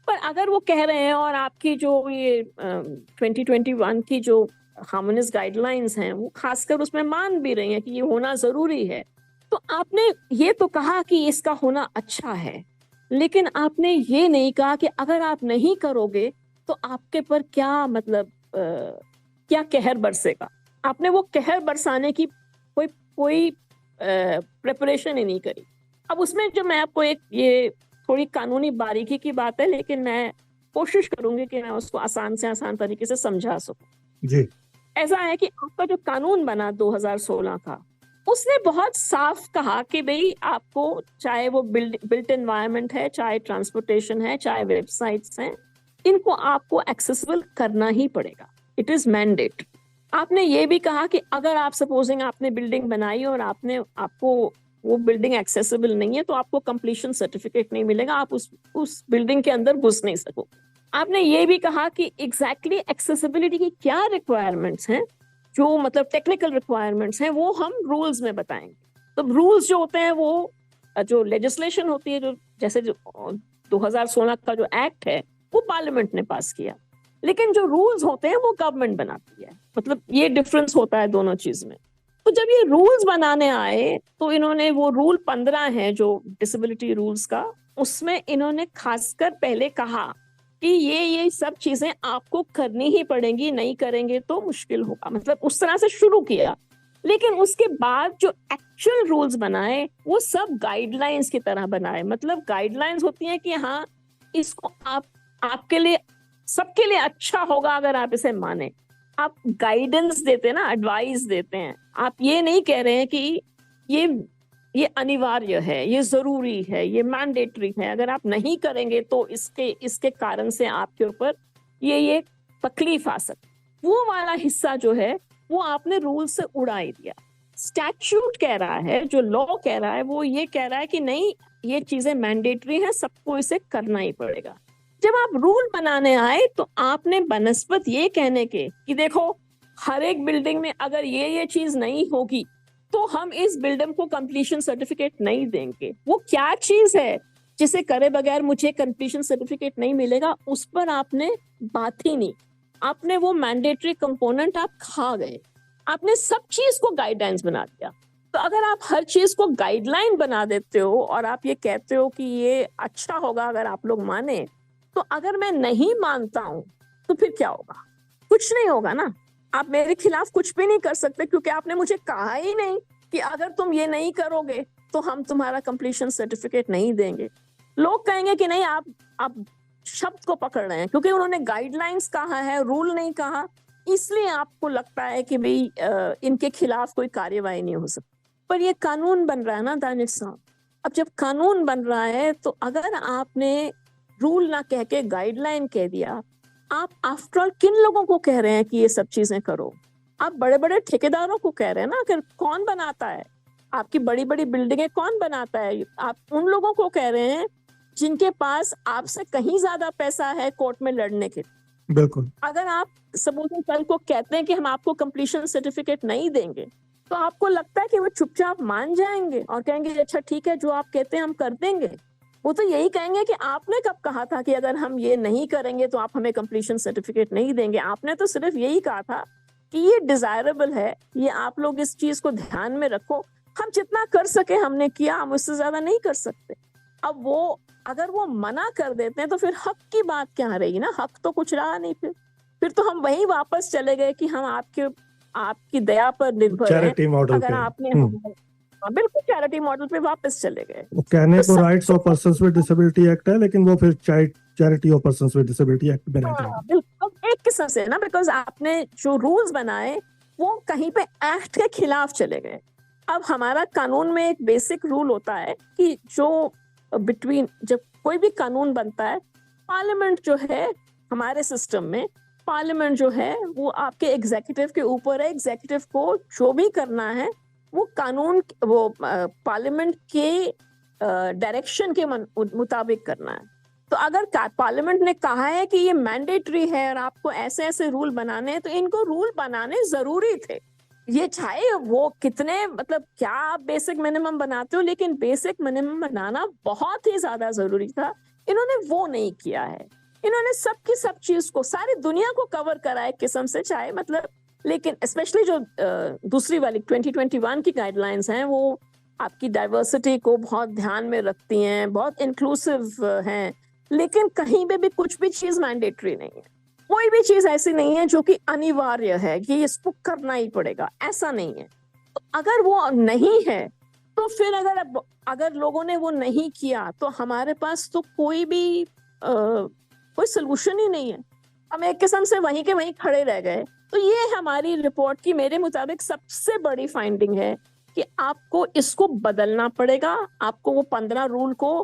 पर अगर वो कह रहे हैं और आपकी जो ये 2021 की जो हार्मोनियस गाइडलाइंस हैं वो खासकर उसमें मान भी रही हैं कि ये होना जरूरी है। तो आपने ये तो कहा कि इसका होना अच्छा है, लेकिन आपने ये नहीं कहा कि अगर आप नहीं करोगे तो आपके पर क्या मतलब क्या कहर बरसेगा। आपने वो कहर बरसाने की कोई कोई प्रिपरेशन ही नहीं करी। अब उसमें जो मैं आपको एक ये थोड़ी कानूनी बारीकी की बात है, लेकिन मैं कोशिश करूंगी कि मैं उसको आसान से आसान तरीके से समझा सकूं। जी ऐसा है कि आपका जो कानून बना 2016 का, उसने बहुत साफ कहा कि भाई आपको चाहे वो बिल्ट एनवायरनमेंट है, चाहे ट्रांसपोर्टेशन है, चाहे वेबसाइट्स हैं, इनको आपको एक्सेसिबल करना ही पड़ेगा। It is mandate. आपने ये भी कहा कि अगर आप सपोजिंग आपने बिल्डिंग बनाई और आपको वो बिल्डिंग एक्सेसिबल नहीं है तो आपको कंप्लीशन सर्टिफिकेट नहीं मिलेगा, आप उस बिल्डिंग के अंदर घुस नहीं सको। आपने ये भी कहा कि एग्जैक्टली एक्सेसिबिलिटी की क्या रिक्वायरमेंट्स हैं, जो मतलब टेक्निकल रिक्वायरमेंट्स हैं, वो हम रूल्स में बताएंगे। तो रूल्स जो होते हैं वो जो लेजिस्लेशन होती है, जो जैसे जो 2016 का जो एक्ट है वो पार्लियामेंट ने पास किया, लेकिन जो रूल्स होते हैं वो गवर्नमेंट बनाती है। मतलब ये डिफरेंस होता है दोनों चीज में। तो जब ये रूल्स बनाने आए तो इन्होंने वो रूल 15 है जो डिसेबिलिटी रूल्स का, उसमें इन्होंने खासकर पहले कहा कि ये सब चीजें आपको करनी ही पड़ेंगी, नहीं करेंगे तो मुश्किल होगा। मतलब उस तरह से शुरू किया, लेकिन उसके बाद जो एक्चुअल रूल्स बनाए वो सब गाइडलाइंस की तरह बनाए। मतलब गाइडलाइंस होती हैं कि हाँ इसको आपके लिए सबके लिए अच्छा होगा अगर आप इसे माने। आप गाइडेंस देते हैं ना, एडवाइस देते हैं। आप ये नहीं कह रहे हैं कि ये अनिवार्य है, ये जरूरी है, ये मैंडेटरी है, अगर आप नहीं करेंगे तो इसके कारण से आपके ऊपर ये तकलीफ आ सकती। वो वाला हिस्सा जो है वो आपने रूल से उड़ा ही दिया। स्टैट्यूट कह रहा है, जो लॉ कह रहा है, वो ये कह रहा है कि नहीं ये चीजें मैंडेटरी हैं, सबको इसे करना ही पड़ेगा। जब आप रूल बनाने आए तो आपने बनस्पत ये कहने के कि देखो हर एक बिल्डिंग में अगर ये चीज नहीं होगी तो हम इस बिल्डिंग को कंप्लीशन सर्टिफिकेट नहीं देंगे। वो क्या चीज है जिसे करे बगैर मुझे कंप्लीशन सर्टिफिकेट नहीं मिलेगा, उस पर आपने बात ही नहीं। आपने वो मैंडेटरी कंपोनेंट आप खा गए। आपने सब चीज को गाइडलाइंस बना दिया। तो अगर आप हर चीज को गाइडलाइन बना देते हो और आप ये कहते हो कि ये अच्छा होगा अगर आप लोग माने, तो अगर मैं नहीं मानता हूं तो फिर क्या होगा? कुछ नहीं होगा ना। आप मेरे खिलाफ कुछ भी नहीं कर सकते, क्योंकि आपने मुझे कहा ही नहीं कि अगर तुम ये नहीं करोगे तो हम तुम्हारा कंप्लीशन सर्टिफिकेट नहीं देंगे। लोग कहेंगे कि नहीं आप शब्द को पकड़ रहे हैं, क्योंकि उन्होंने गाइडलाइंस कहा है, रूल नहीं कहा, इसलिए आपको लगता है कि भाई इनके खिलाफ कोई कार्यवाही नहीं हो सकती। पर ये कानून बन रहा है ना दानिश साहब। अब जब कानून बन रहा है तो अगर आपने रूल ना कह के गाइडलाइन कह दिया, आप आफ्टर ऑल किन लोगों को कह रहे हैं कि ये सब चीजें करो? आप बड़े बड़े ठेकेदारों को कह रहे हैं ना। अगर कौन बनाता है आपकी बड़ी बड़ी बिल्डिंगें, कौन बनाता है? आप उन लोगों को कह रहे हैं जिनके पास आपसे कहीं ज्यादा पैसा है कोर्ट में लड़ने के। बिल्कुल। अगर आप सपोज कल को कहते हैं कि हम आपको कंप्लीशन सर्टिफिकेट नहीं देंगे, तो आपको लगता है कि वो चुपचाप मान जाएंगे और कहेंगे अच्छा ठीक है, जो आप कहते हैं हम कर देंगे? वो तो यही कहेंगे कि आपने कब कहा था कि अगर हम ये नहीं करेंगे तो आप हमें कंप्लीशन सर्टिफिकेट नहीं देंगे। आपने तो सिर्फ यही कहा था कि ये डिजायरेबल है, ये आप लोग इस चीज को ध्यान में रखो। हम जितना कर सके हमने किया, हम उससे ज्यादा नहीं कर सकते। अब वो अगर वो मना कर देते हैं तो फिर हक की बात क्या रही ना? हक तो कुछ रहा नहीं। फिर तो हम वहीं वापस चले गए कि हम आपकी दया पर निर्भर हैं। चैरिटी मॉडल अगर पे। आपने बिल्कुल चैरिटी मॉडल पे वापस चले गए। वो कहने तो को rights of persons with disability act है, लेकिन वो फिर charity of persons with disability act में रह जाएगा। बिल्कुल एक किस्म से ना, बिकॉज आपने जो रूल्स बनाए वो कहीं पे एक्ट के खिलाफ चले गए। अब हमारा कानून में एक बेसिक रूल होता है कि जो जब कोई भी कानून बनता है, पार्लियामेंट जो है हमारे सिस्टम में, पार्लियामेंट जो है वो आपके एग्जीक्यूटिव के ऊपर है। एग्जीक्यूटिव को जो भी करना है वो कानून, वो पार्लियामेंट के डायरेक्शन के मुताबिक करना है। तो अगर पार्लियामेंट ने कहा है कि ये मैंडेटरी है और आपको ऐसे ऐसे रूल बनाने हैं, तो इनको रूल बनाने जरूरी थे। ये चाहे वो कितने मतलब क्या आप बेसिक मिनिमम बनाते हो, लेकिन बेसिक मिनिमम बनाना बहुत ही ज्यादा जरूरी था। इन्होंने वो नहीं किया है। इन्होंने सबकी सब चीज को, सारी दुनिया को कवर करा एक किस्म से, चाहे मतलब लेकिन स्पेशली जो दूसरी वाली 2021 की गाइडलाइंस हैं वो आपकी डाइवर्सिटी को बहुत ध्यान में रखती हैं, बहुत इंक्लूसिव हैं, लेकिन कहीं पे भी कुछ भी चीज मैंडेटरी नहीं है। कोई भी चीज ऐसी नहीं है जो कि अनिवार्य है कि इसको करना ही पड़ेगा, ऐसा नहीं है। तो अगर वो नहीं है तो फिर अगर लोगों ने वो नहीं किया तो हमारे पास तो कोई भी कोई सोल्यूशन ही नहीं है। हम एक किस्म से वहीं के वहीं खड़े रह गए। तो ये हमारी रिपोर्ट की मेरे मुताबिक सबसे बड़ी फाइंडिंग है कि आपको इसको बदलना पड़ेगा। आपको वो 15 रूल को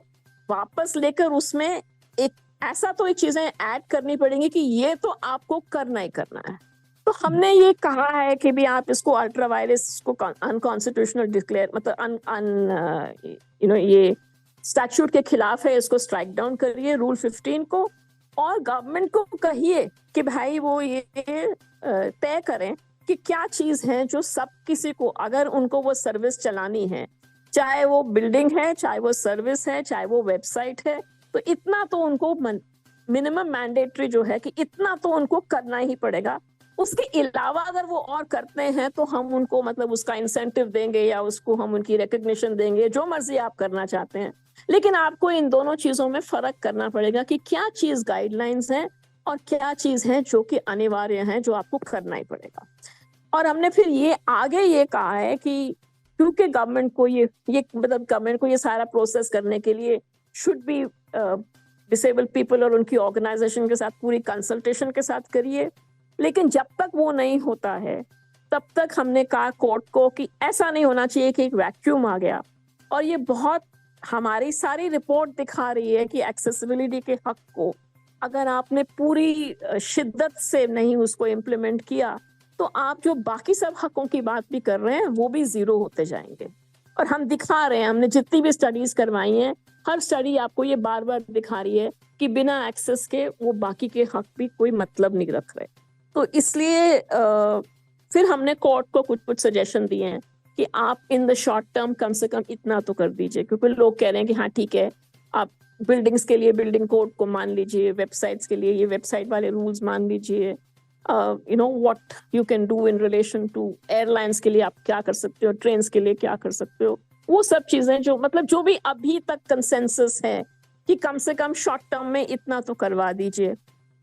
वापस लेकर उसमें एक ऐसा तो एक चीजें ऐड करनी पड़ेंगी कि ये तो आपको करना ही करना है। तो हमने ये कहा है कि भी आप इसको अल्ट्रा वायरस को अनकॉन्स्टिट्यूशनल डिक्लेयर मतलब ये स्टैट्यूट के खिलाफ है, इसको स्ट्राइक डाउन करिए रूल 15 को, और गवर्नमेंट को कहिए कि भाई वो ये तय करें कि क्या चीज है जो सब किसी को, अगर उनको वो सर्विस चलानी है, चाहे वो बिल्डिंग है, चाहे वो सर्विस है, चाहे वो वेबसाइट है, तो इतना तो उनको मिनिमम मैंडेटरी जो है कि इतना तो उनको करना ही पड़ेगा। उसके अलावा अगर वो और करते हैं तो हम उनको मतलब उसका इंसेंटिव देंगे या उसको हम उनकी रिकग्निशन देंगे, जो मर्जी आप करना चाहते हैं। लेकिन आपको इन दोनों चीजों में फर्क करना पड़ेगा कि क्या चीज गाइडलाइंस है और क्या चीज है जो कि अनिवार्य है, जो आपको करना ही पड़ेगा। और हमने फिर ये आगे ये कहा है कि क्योंकि गवर्नमेंट को ये मतलब गवर्नमेंट को ये सारा प्रोसेस करने के लिए शुड बी डिसेबल्ड पीपल और उनकी ऑर्गेनाइजेशन के साथ पूरी कंसल्टेशन के साथ करिए। लेकिन जब तक वो नहीं होता है तब तक हमने कहा कोर्ट को कि ऐसा नहीं होना चाहिए कि एक वैक्यूम आ गया। और ये बहुत हमारी सारी रिपोर्ट दिखा रही है कि एक्सेसिबिलिटी के हक को अगर आपने पूरी शिद्दत से नहीं उसको इम्प्लीमेंट किया तो आप जो बाकी सब हकों की बात भी कर रहे हैं वो भी जीरो होते जाएंगे। और हम दिखा रहे हैं, हमने जितनी भी स्टडीज करवाई हैं, हर स्टडी आपको ये बार बार दिखा रही है कि बिना एक्सेस के वो बाकी के हक भी कोई मतलब नहीं रख रहे। तो इसलिए फिर हमने कोर्ट को कुछ सजेशन दिए हैं कि आप इन द शॉर्ट टर्म कम से कम इतना तो कर दीजिए, क्योंकि लोग कह रहे हैं कि हाँ ठीक है, आप बिल्डिंग्स के लिए बिल्डिंग कोड को मान लीजिए, वेबसाइट्स के लिए ये वेबसाइट वाले रूल्स मान लीजिए, what you can do in relation to airlines के लिए आप क्या कर सकते हो, ट्रेन्स के लिए क्या कर सकते हो, वो सब चीजें जो मतलब जो भी अभी तक कंसेंसस है कि कम से कम शॉर्ट टर्म में इतना तो करवा दीजिए।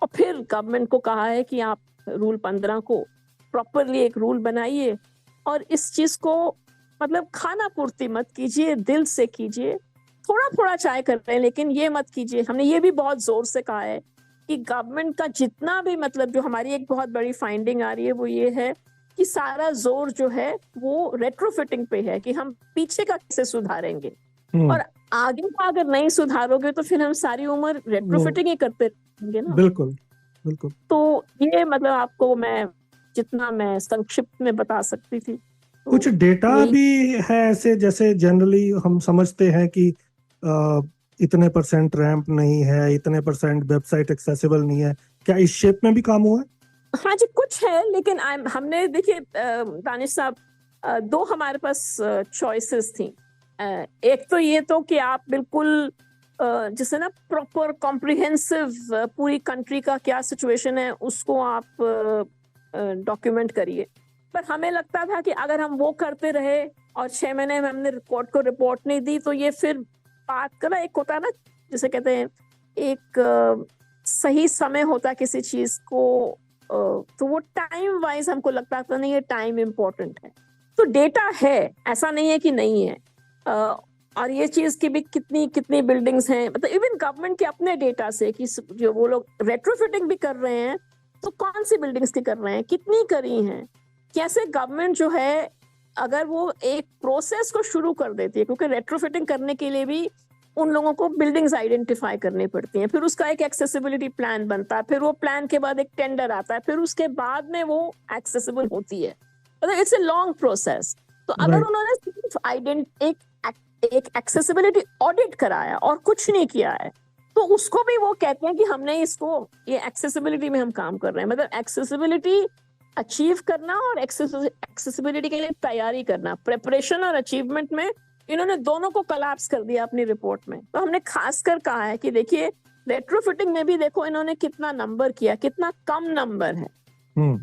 और फिर गवर्नमेंट को कहा है कि आप रूल 15 को प्रॉपरली एक रूल बनाइए और इस चीज को मतलब खाना पूर्ति मत कीजिए, दिल से कीजिए, थोड़ा थोड़ा चाय कर रहे हैं लेकिन ये मत कीजिए। हमने ये भी बहुत जोर से कहा है कि गवर्नमेंट का जितना भी मतलब जो हमारी एक बहुत बड़ी फाइंडिंग आ रही है वो ये है कि सारा जोर जो है वो रेट्रोफिटिंग पे है कि हम पीछे का कैसे सुधारेंगे, और आगे का अगर नहीं सुधारोगे तो फिर हम सारी उम्र रेट्रोफिटिंग ही करते रहेंगे ना। बिल्कुल बिल्कुल। तो ये मतलब आपको मैं जितना मैं संक्षिप्त में बता सकती थी। तो कुछ डेटा भी है ऐसे, जैसे जनरली हम समझते हैं कि इतने % रैंप नहीं है, इतने % वेबसाइट एक्सेसिबल नहीं है, क्या इस शेप में भी काम हुआ है? हाँ जी, कुछ है, लेकिन हमने देखिए दानिश साहब, दो हमारे पास चॉइसेस थी। एक तो ये तो कि आप बिल्कुल जैसे ना प्रॉपर कॉम्प्रिहेंसिव पूरी कंट्री का क्या सिचुएशन है उसको आप डॉक्यूमेंट करिए। पर हमें लगता था कि अगर हम वो करते रहे और 6 महीने में हमने कोर्ट को रिपोर्ट नहीं दी तो ये फिर बात का ना एक होता है ना, जैसे कहते हैं एक सही समय होता किसी चीज को, तो वो टाइम वाइज हमको लगता था नहीं, ये टाइम इम्पोर्टेंट है। तो डेटा है, ऐसा नहीं है कि नहीं है, और ये चीज की भी कितनी बिल्डिंग्स हैं, मतलब इवन गवर्नमेंट के अपने डेटा से कि जो वो लोग रेट्रोफिटिंग भी कर रहे हैं तो कौन सी बिल्डिंग्स की कर रहे हैं, कितनी करी हैं, कैसे गवर्नमेंट जो है अगर वो एक प्रोसेस को शुरू कर देती है, क्योंकि रेट्रोफिटिंग करने के लिए भी उन लोगों को बिल्डिंग्स आइडेंटिफाई करनी पड़ती हैं, फिर उसका एक एक्सेसिबिलिटी प्लान बनता है, फिर वो प्लान के बाद एक टेंडर आता है, फिर उसके बाद में वो एक्सेसिबल होती है, मतलब इट्स ए लॉन्ग प्रोसेस। तो अगर उन्होंने सिर्फ एक एक्सेसिबिलिटी ऑडिट कराया और कुछ नहीं किया है तो उसको भी वो कहते हैं कि हमने इसको ये एक्सेसिबिलिटी में हम काम कर रहे हैं, मतलब एक्सेसिबिलिटी अचीव करना और एक्सेसिबिलिटी के लिए तैयारी करना, प्रिपरेशन और अचीवमेंट में इन्होंने दोनों को कोलैप्स कर दिया अपनी रिपोर्ट में। तो हमने खासकर कहा है कि देखिए रेट्रोफिटिंग में भी देखो इन्होंने कितना नंबर किया, कितना कम नंबर है,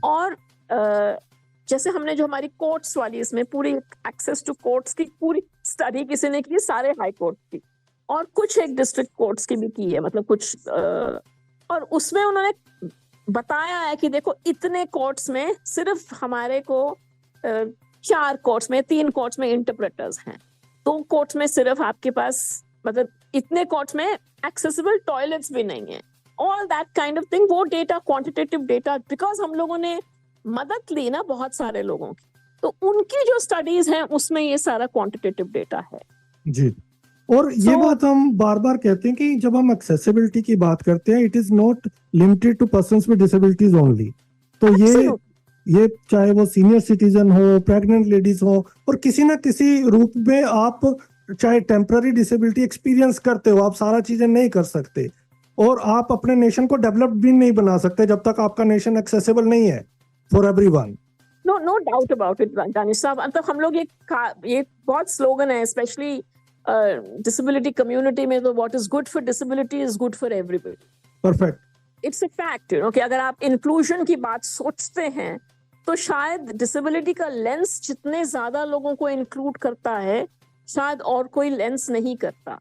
और जैसे हमने जो हमारी कोर्ट्स वाली इसमें पूरी एक्सेस टू कोर्ट्स की पूरी स्टडी किसी ने की, सारे हाई कोर्ट की, और कुछ एक डिस्ट्रिक्ट कोर्ट्स की भी की है, मतलब कुछ और उसमें उन्होंने बताया है कि देखो इतने कोर्ट्स में सिर्फ हमारे को 4 कोर्ट्स में, 3 कोर्ट्स में इंटरप्रेटर्स हैं, 2 कोर्ट्स में सिर्फ आपके पास, मतलब इतने कोर्ट्स में एक्सेसिबल टॉयलेट्स भी नहीं है, all that kind of thing. वो डेटा, क्वांटिटेटिव डेटा, बिकॉज हम लोगों ने मदद ली ना बहुत सारे लोगों की, तो उनकी जो स्टडीज हैं उसमें ये सारा क्वांटिटेटिव डेटा है जी। और ये बात हम बार बार कहते हैं कि जब हम एक्सेसिबिलिटी की बात करते हैं, it is not limited to persons with disabilities only. तो ये चाहे वो सीनियर सिटीजन हो, प्रेग्नेंट लेडीज हो, और किसी ना किसी रूप में आप चाहे टेम्पररी डिसेबिलिटी एक्सपीरियंस करते हो, आप सारा चीजें नहीं कर सकते, और आप अपने नेशन को डेवलप्ड भी नहीं बना सकते जब तक आपका नेशन एक्सेसिबल नहीं है for everyone. No doubt about it Danish साहब। मतलब हम लोग ये बहुत स्लोगन है, स्पेशली डिसेबिलिटी कम्युनिटी में, तो what is good for disability is good for everybody. Perfect, it's a fact, you know, कि अगर आप इंक्लूजन की बात सोचते हैं तो शायद डिसेबिलिटी का लेंस जितने ज्यादा लोगों को इंक्लूड करता है शायद और कोई लेंस नहीं करता।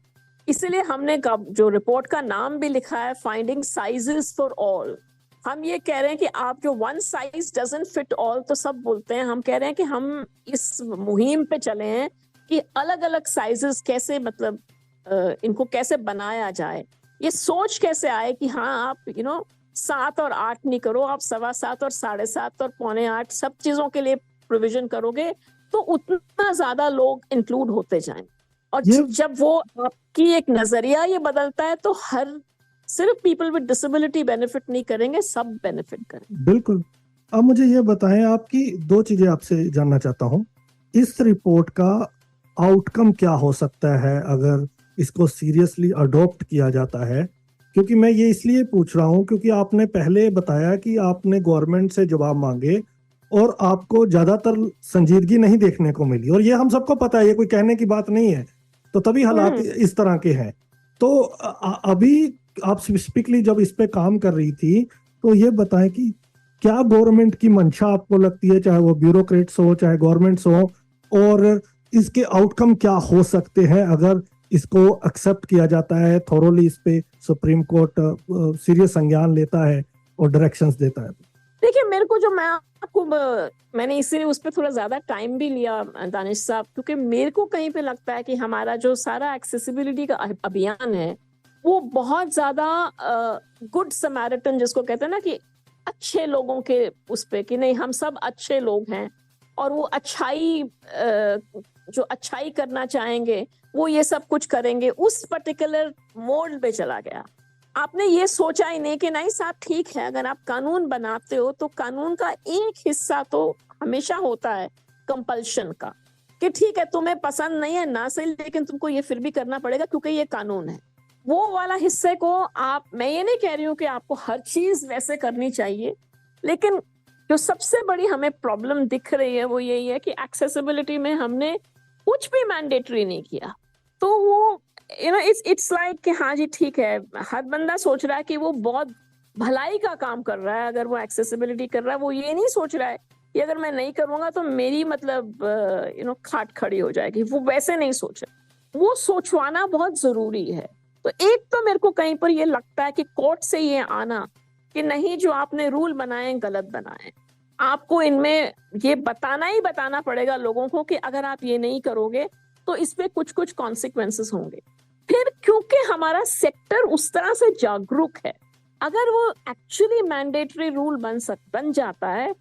इसीलिए हमने जो रिपोर्ट का नाम भी लिखा है, फाइंडिंग साइजेस फॉर ऑल। हम ये कह रहे हैं कि आप जो one size doesn't fit all तो सब बोलते हैं, हम कह रहे हैं कि हम इस मुहिम पे चले हैं कि अलग अलग साइजेस कैसे, मतलब इनको कैसे बनाया जाए, ये सोच कैसे आए कि हाँ आप 7 और 8 नहीं करो, आप 7.25 और 7.5 और 7.25 सब चीजों के लिए प्रोविजन करोगे तो उतना ज्यादा लोग इंक्लूड होते जाएंगे। और जब वो आपकी एक नजरिया ये बदलता है तो सिर्फ पीपल विद डिसेबिलिटी बेनिफिट नहीं करेंगे, सब बेनिफिट करेंगे। बिल्कुल। अब मुझे ये बताएं, आपकी 2 चीजें आपसे जानना चाहता हूं। इस रिपोर्ट का आउटकम क्या हो सकता है अगर इसको सीरियसली अडॉप्ट किया जाता है? क्योंकि मैं ये इसलिए पूछ रहा हूं क्योंकि आपने पहले बताया कि आपने गवर्नमेंट से जवाब मांगे और आपको ज्यादातर संजीदगी नहीं देखने को मिली, और ये हम सबको पता है, ये कोई कहने की बात नहीं है, तो तभी हालात इस तरह के हैं। तो अभी आप स्पेसिफिकली जब इस पे काम कर रही थी, तो ये बताएं कि क्या गवर्नमेंट की मंशा आपको लगती है, चाहे वो ब्यूरोक्रेट्स हो चाहे गवर्नमेंट्स हो, और इसके आउटकम क्या हो सकते हैं अगर इसको एक्सेप्ट किया जाता है थोरोली, इस पे सुप्रीम कोर्ट सीरियस संज्ञान लेता है और डायरेक्शंस देता है? देखिए, मेरे को जो मैंने इसीलिए उस पर थोड़ा ज्यादा टाइम भी लिया दानिश साहब, क्योंकि मेरे को कहीं पे लगता है कि हमारा जो सारा एक्सेसिबिलिटी का अभियान है वो बहुत ज्यादा गुड समैरिटन जिसको कहते हैं ना, कि अच्छे लोगों के उस पे, कि नहीं हम सब अच्छे लोग हैं और वो जो अच्छाई करना चाहेंगे वो ये सब कुछ करेंगे, उस पर्टिकुलर मोड पे चला गया। आपने ये सोचा ही नहीं कि नहीं साहब ठीक है, अगर आप कानून बनाते हो तो कानून का एक हिस्सा तो हमेशा होता है कंपल्शन का, कि ठीक है तुम्हें पसंद नहीं है ना सही, लेकिन तुमको ये फिर भी करना पड़ेगा क्योंकि ये कानून है। वो वाला हिस्से को मैं ये नहीं कह रही हूँ कि आपको हर चीज वैसे करनी चाहिए, लेकिन जो सबसे बड़ी हमें प्रॉब्लम दिख रही है वो यही है कि एक्सेसिबिलिटी में हमने कुछ भी मैंडेटरी नहीं किया। तो वो इट्स लाइक कि हाँ जी ठीक है, हर बंदा सोच रहा है कि वो बहुत भलाई का काम कर रहा है अगर वो एक्सेसिबिलिटी कर रहा है। वो ये नहीं सोच रहा है कि अगर मैं नहीं करूंगा तो मेरी मतलब खाट खड़ी हो जाएगी, वो वैसे नहीं सोच रहा। वो सोचवाना बहुत जरूरी है। तो एक तो मेरे को कहीं पर ये लगता है कि कोर्ट से ये आना कि नहीं, जो आपने रूल बनाए गलत बनाए, आपको इनमें ये बताना पड़ेगा लोगों को कि अगर आप ये नहीं करोगे तो इसमें कुछ कॉन्सिक्वेंसेस होंगे। फिर क्योंकि हमारा सेक्टर उस तरह से जागरूक है, अगर वो एक्चुअली मैंडेटरी रूल बन जाता है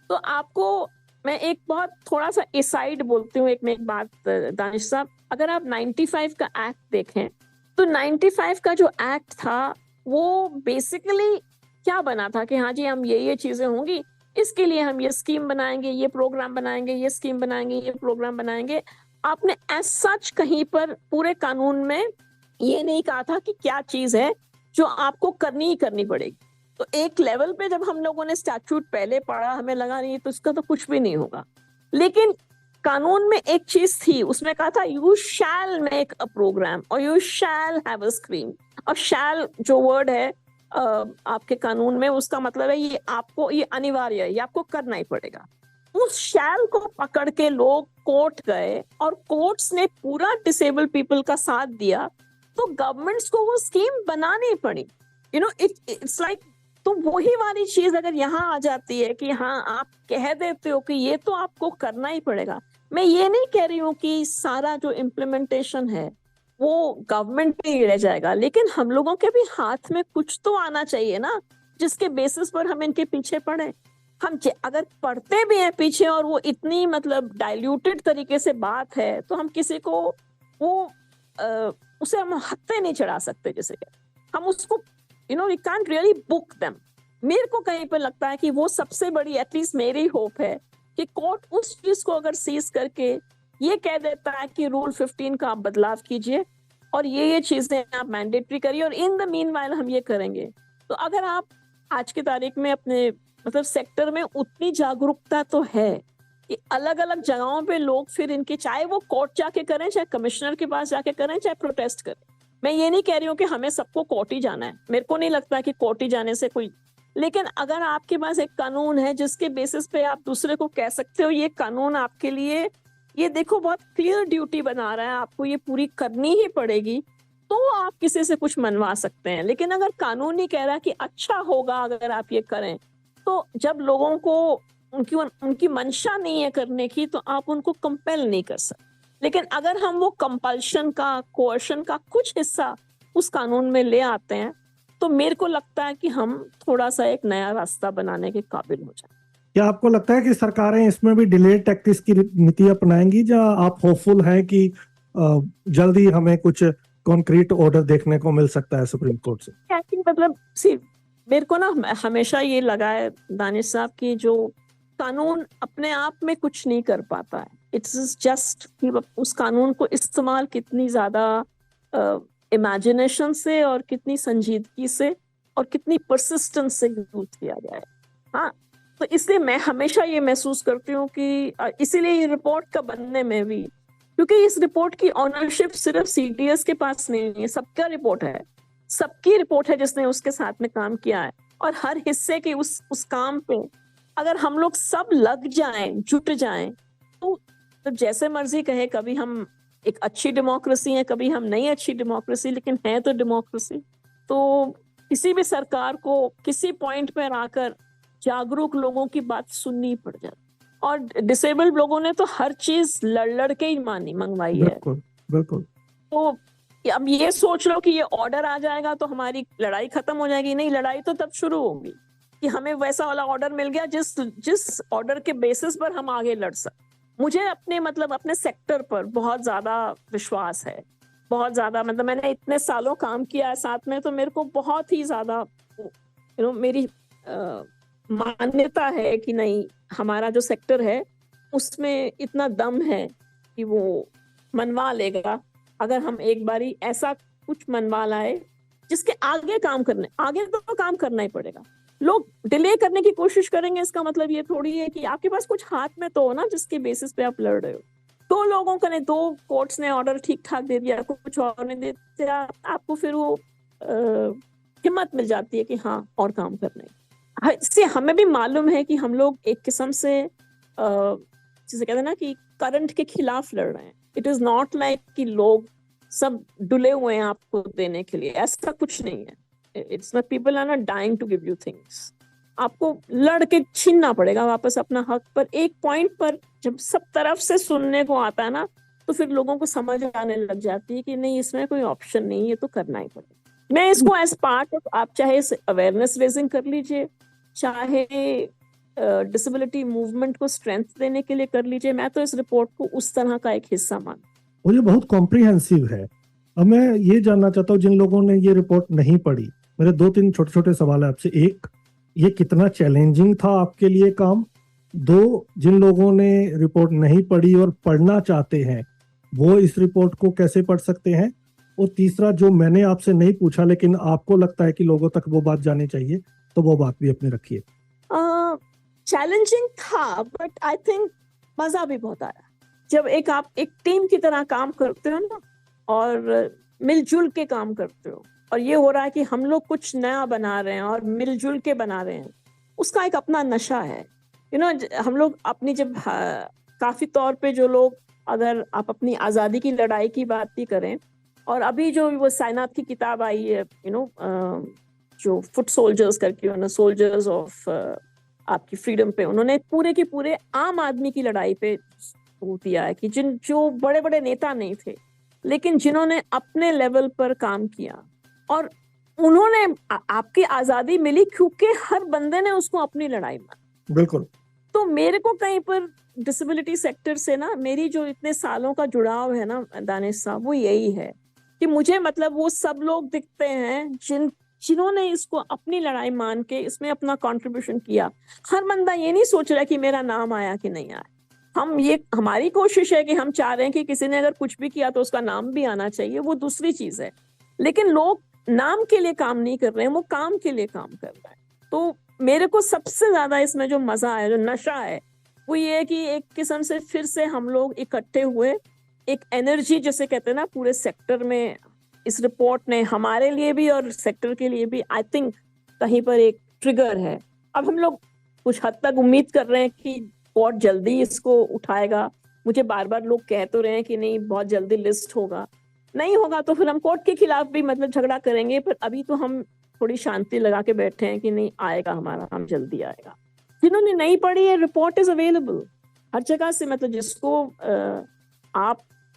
तो आपको, मैं एक बहुत थोड़ा सा एसाइड बोलती हूँ, एक बात दानिश साहब, अगर आप 95 का एक्ट देखें तो 95 का जो एक्ट था वो बेसिकली क्या बना था कि हाँ जी हम ये चीजें होंगी, इसके लिए हम ये स्कीम बनाएंगे, ये प्रोग्राम बनाएंगे, ये स्कीम बनाएंगे, ये प्रोग्राम बनाएंगे। आपने एज सच कहीं पर पूरे कानून में ये नहीं कहा था कि क्या चीज है जो आपको करनी ही करनी पड़ेगी। तो एक लेवल पे जब हम लोगों ने स्टैट्यूट पहले पढ़ा, हमें लगा नहीं तो इसका तो कुछ भी नहीं होगा, लेकिन कानून में एक चीज थी, उसमें कहा था you shall make a programme और you shall have a scheme. और शैल जो वर्ड है आपके कानून में, उसका मतलब है ये आपको, ये अनिवार्य है, ये आपको करना ही पड़ेगा। उस शैल को पकड़ के लोग कोर्ट गए और कोर्ट्स ने पूरा डिसेबल पीपल का साथ दिया, तो गवर्नमेंट्स को वो स्कीम बनानी पड़ी। यू नो, इट्स लाइक, तो वही वाली चीज अगर यहाँ आ जाती है कि हाँ आप कह देते हो कि ये तो आपको करना ही पड़ेगा। मैं ये नहीं कह रही हूँ कि सारा जो इम्प्लीमेंटेशन है वो गवर्नमेंट पे ही रह जाएगा, लेकिन हम लोगों के भी हाथ में कुछ तो आना चाहिए ना, जिसके बेसिस पर हम इनके पीछे पड़े। हम अगर पढ़ते भी हैं पीछे और वो इतनी मतलब डाइल्यूटेड तरीके से बात है, तो हम किसी को वो उसे हम हद पे नहीं चढ़ा सकते। जैसे हम उसको we can't really book them. मेरे को कहीं पे लगता है कि वो सबसे बड़ी, एटलीस्ट मेरी होप है कि कोर्ट उस चीज को अगर सीज करके ये कह देता है कि रूल 15 का आप बदलाव कीजिए और ये चीजें आप मैंडेटरी करिए, और इन द मीनवाइल हम ये करेंगे। तो अगर आप आज की तारीख में अपने मतलब सेक्टर में उतनी जागरूकता तो है कि अलग अलग जगहों पे लोग फिर इनके, चाहे वो कोर्ट जाके करें, चाहे कमिश्नर के पास जाके करें, चाहे प्रोटेस्ट करें। मैं ये नहीं कह रही हूँ कि हमें सबको कोर्ट ही जाना है, मेरे को नहीं लगता कि कोर्ट ही जाने से कोई, लेकिन अगर आपके पास एक कानून है जिसके बेसिस पे आप दूसरे को कह सकते हो ये कानून आपके लिए, ये देखो बहुत क्लियर ड्यूटी बना रहा है, आपको ये पूरी करनी ही पड़ेगी, तो आप किसी से कुछ मनवा सकते हैं। लेकिन अगर कानून ही कह रहा है कि अच्छा होगा अगर आप ये करें, तो जब लोगों को उनकी मंशा नहीं है करने की, तो आप उनको कंपेल नहीं कर सकते। लेकिन अगर हम वो कंपल्शन का, कोर्शन का कुछ हिस्सा उस कानून में ले आते हैं, तो मेरे को लगता है कि हम थोड़ा सा एक नया रास्ता बनाने के काबिल हो जाए। क्या आपको लगता है कि सरकारें इसमें भी डिले टैक्टिक्स की नीति अपनाएंगी, या आप होपफुल हैं कि जल्दी हमें कुछ कॉन्क्रीट ऑर्डर देखने को मिल सकता है सुप्रीम कोर्ट से? मतलब मेरे को ना हमेशा ये लगा है दानिश साहब की जो कानून अपने आप में कुछ नहीं कर पाता है, इट्स जस्ट कि उस कानून को इस्तेमाल कितनी ज्यादा इमेजिनेशन से और कितनी संजीदगी से और कितनी परसिस्टेंस से यूज किया गया है। हाँ, तो इसलिए मैं हमेशा ये महसूस करती हूँ कि इसीलिए ये रिपोर्ट का बनने में भी, क्योंकि इस रिपोर्ट की ऑनरशिप सिर्फ सीटीएस के पास नहीं है, सबका रिपोर्ट है, सबकी रिपोर्ट है जिसने उसके साथ में काम किया है, और हर हिस्से के उस काम पे अगर हम लोग सब लग जाएं, जुट जाएं, तो जैसे मर्जी कहे, कभी हम एक अच्छी डेमोक्रेसी है, कभी हम नहीं अच्छी डेमोक्रेसी, लेकिन है तो डेमोक्रेसी। तो किसी भी सरकार को किसी पॉइंट पर आकर जागरूक लोगों की बात सुननी पड़ जाती, और डिसेबल्ड लोगों ने तो हर चीज लड़ के ही मंगवाई है। बिल्कुल। तो अब ये सोच लो कि ये ऑर्डर आ जाएगा तो हमारी लड़ाई खत्म हो जाएगी, नहीं, लड़ाई तो तब शुरू होगी कि हमें वैसा वाला ऑर्डर मिल गया जिस ऑर्डर के बेसिस पर हम आगे लड़ सकते। मुझे अपने सेक्टर पर बहुत ज्यादा विश्वास है, बहुत ज्यादा, मतलब मैंने इतने सालों काम किया है साथ में, तो मेरे को बहुत ही ज्यादा मेरी मान्यता है कि नहीं, हमारा जो सेक्टर है उसमें इतना दम है कि वो मनवा लेगा। अगर हम एक बारी ऐसा कुछ मनवा लाए जिसके आगे तो काम करना ही पड़ेगा। लोग डिले करने की कोशिश करेंगे, इसका मतलब ये थोड़ी है कि आपके पास कुछ हाथ में तो हो ना जिसके बेसिस पे आप लड़ रहे हो। दो लोगों का ने, दो कोर्ट्स ने ऑर्डर ठीक ठाक दे दिया, कुछ और ने दे दिया, आपको फिर वो हिम्मत मिल जाती है कि हाँ और काम करने। इससे हमें भी मालूम है कि हम लोग एक किस्म से जिसे कहते हैं ना कि करंट के खिलाफ लड़ रहे हैं। इट इज नॉट लाइक कि लोग सब डुले हुए हैं आपको देने के लिए, ऐसा कुछ नहीं है। It's not, people are not dying to give you things. आपको लड़ के छीनना पड़ेगा वापस अपना हक, पर एक पॉइंट पर जब सब तरफ से सुनने को आता है ना, तो फिर लोगों को समझ आने लग जाती है कि नहीं, इसमें कोई ऑप्शन नहीं, ये तो करना ही पड़ेगा। मैं इसको एज पार्ट ऑफ, आप चाहे अवेयरनेस रेजिंग कर लीजिए, चाहे डिसेबिलिटी मूवमेंट को स्ट्रेंथ देने के लिए कर लीजिए, मैं तो इस रिपोर्ट को उस तरह का एक हिस्सा मानती हूं। और ये बहुत कॉम्प्रिहेंसिव है। अब मैं ये जानना चाहता हूँ, जिन लोगों ने ये रिपोर्ट नहीं पढ़ी, मेरे 2-3 छोटे-छोटे सवाल है आपसे। एक, ये कितना चैलेंजिंग था आपके लिए काम? 2, जिन लोगों ने रिपोर्ट नहीं पढ़ी और पढ़ना चाहते हैं, वो इस रिपोर्ट को कैसे पढ़ सकते हैं? और तीसरा, जो मैंने आपसे नहीं पूछा लेकिन आपको लगता है कि लोगों तक वो बात जानी चाहिए, तो वो बात भी अपनी रखिए। चैलेंजिंग था, बट आई थिंक मजा भी बहुत आया। जब आप एक टीम की तरह काम करते हो ना, और मिलजुल के काम करते हो, और ये हो रहा है कि हम लोग कुछ नया बना रहे हैं और मिलजुल के बना रहे हैं, उसका एक अपना नशा है। हम लोग अपनी जब काफी तौर पे जो लोग, अगर आप अपनी आजादी की लड़ाई की बात भी करें, और अभी जो वो साइनाथ की किताब आई है, जो फुट सोल्जर्स करके, सोल्जर्स ऑफ आपकी फ्रीडम पे, उन्होंने पूरे के पूरे आम आदमी की लड़ाई पे वो दिया है कि जो बड़े बड़े नेता नहीं थे, लेकिन जिन्होंने अपने लेवल पर काम किया, और उन्होंने आपकी आजादी मिली क्योंकि हर बंदे ने उसको अपनी लड़ाई मानी। बिल्कुल। तो मेरे को कहीं पर डिसेबिलिटी सेक्टर से ना, मेरी जो इतने सालों का जुड़ाव है ना दानिश साहब, वो यही है कि मुझे मतलब वो सब लोग दिखते हैं जिन्होंने इसको अपनी लड़ाई मान के इसमें अपना कंट्रीब्यूशन किया। हर बंदा ये नहीं सोच रहा कि मेरा नाम आया कि नहीं आया। हमारी कोशिश है कि हम चाह रहे हैं कि किसी ने अगर कुछ भी किया तो उसका नाम भी आना चाहिए, वो दूसरी चीज है। लेकिन लोग नाम के लिए काम नहीं कर रहे हैं, वो काम के लिए काम कर रहे हैं। तो मेरे को सबसे ज्यादा इसमें जो मजा है, जो नशा है, वो ये है कि एक किस्म से फिर से हम लोग इकट्ठे हुए, एक एनर्जी जैसे कहते हैं ना पूरे सेक्टर में, इस रिपोर्ट ने हमारे लिए भी और सेक्टर के लिए भी आई थिंक कहीं पर एक ट्रिगर है। अब हम लोग कुछ हद तक उम्मीद कर रहे हैं कि कोर्ट जल्दी इसको उठाएगा। मुझे बार बार लोग कह तो रहे हैं कि नहीं बहुत जल्दी लिस्ट होगा, नहीं होगा तो फिर हम कोर्ट के खिलाफ भी मतलब झगड़ा करेंगे। पर अभी तो हम थोड़ी शांति लगा के बैठे हैं कि नहीं आएगा, हमारा काम जल्दी आएगा। जिन्होंने नहीं पढ़ी है, रिपोर्ट इज अवेलेबल हर जगह से, मतलब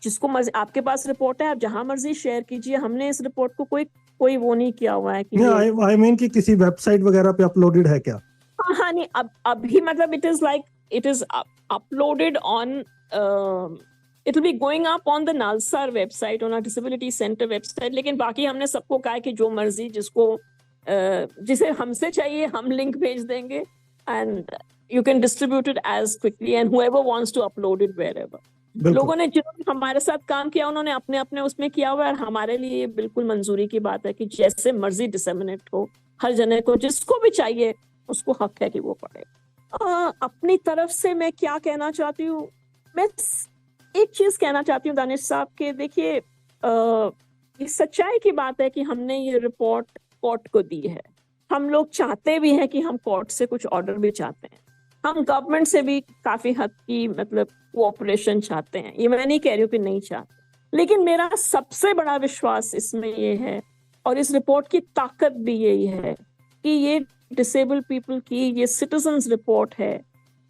जिसको मर्जी, आपके पास रिपोर्ट है, आप जहां मर्जी शेयर कीजिए। हमने इस रिपोर्ट को कोई वो नहीं किया हुआ है कि आई मीन कि किसी वेबसाइट वगैरह पे अपलोडेड है क्या? हाँ नहीं, अभी मतलब it is uploaded on, it will be going up on the Nalsar website, on our disability center website। लेकिन बाकी हमने सबको कहा कि जो मर्जी जिसे हमसे चाहिए हम लिंक भेज देंगे, and you can distribute it as quickly and whoever wants to upload it wherever। लोगों ने जिन्होंने हमारे साथ काम किया उन्होंने अपने अपने उसमें किया हुआ है, और हमारे लिए ये बिल्कुल मंजूरी की बात है कि जैसे मर्जी डिसेमिनेट हो, हर जने को जिसको भी चाहिए उसको हक है कि वो पढ़े। अपनी तरफ से मैं क्या कहना चाहती हूँ, मैं एक चीज कहना चाहती हूँ दानिश साहब के, देखिए ये सच्चाई की बात है कि हमने ये रिपोर्ट कोर्ट को दी है। हम लोग चाहते भी हैं कि हम कोर्ट से कुछ ऑर्डर भी चाहते हैं, हम गवर्नमेंट से भी काफी हद की मतलब कोऑपरेशन चाहते हैं, ये मैं नहीं कह रही हूँ कि नहीं चाहते। लेकिन मेरा सबसे बड़ा विश्वास इसमें ये है, और इस रिपोर्ट की ताकत भी यही है कि ये डिसेबल्ड पीपल की ये सिटीजन्स रिपोर्ट है।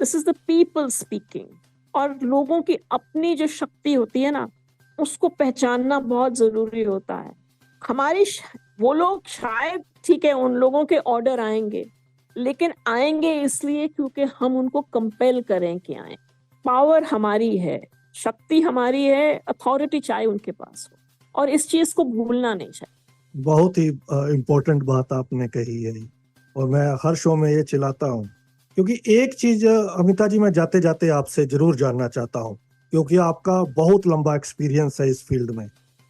This is the people speaking, और लोगों की अपनी जो शक्ति होती है ना, उसको पहचानना बहुत जरूरी होता है। वो लोग शायद ठीक है, उन लोगों के ऑर्डर आएंगे, लेकिन आएंगे इसलिए क्योंकि हम उनको कंपेल करें कि आए। पावर हमारी है, शक्ति हमारी है, अथॉरिटी चाहे उनके पास हो, और इस चीज को भूलना नहीं चाहिए। बहुत ही इम्पोर्टेंट बात आपने कही है, और मैं हर शो में ये चिल्लाता हूँ, क्योंकि एक चीज अमिता जी मैं जाते जाते आपसे जरूर जानना चाहता हूँ, क्योंकि आपका बहुत लंबा एक्सपीरियंस है इस फील्ड में।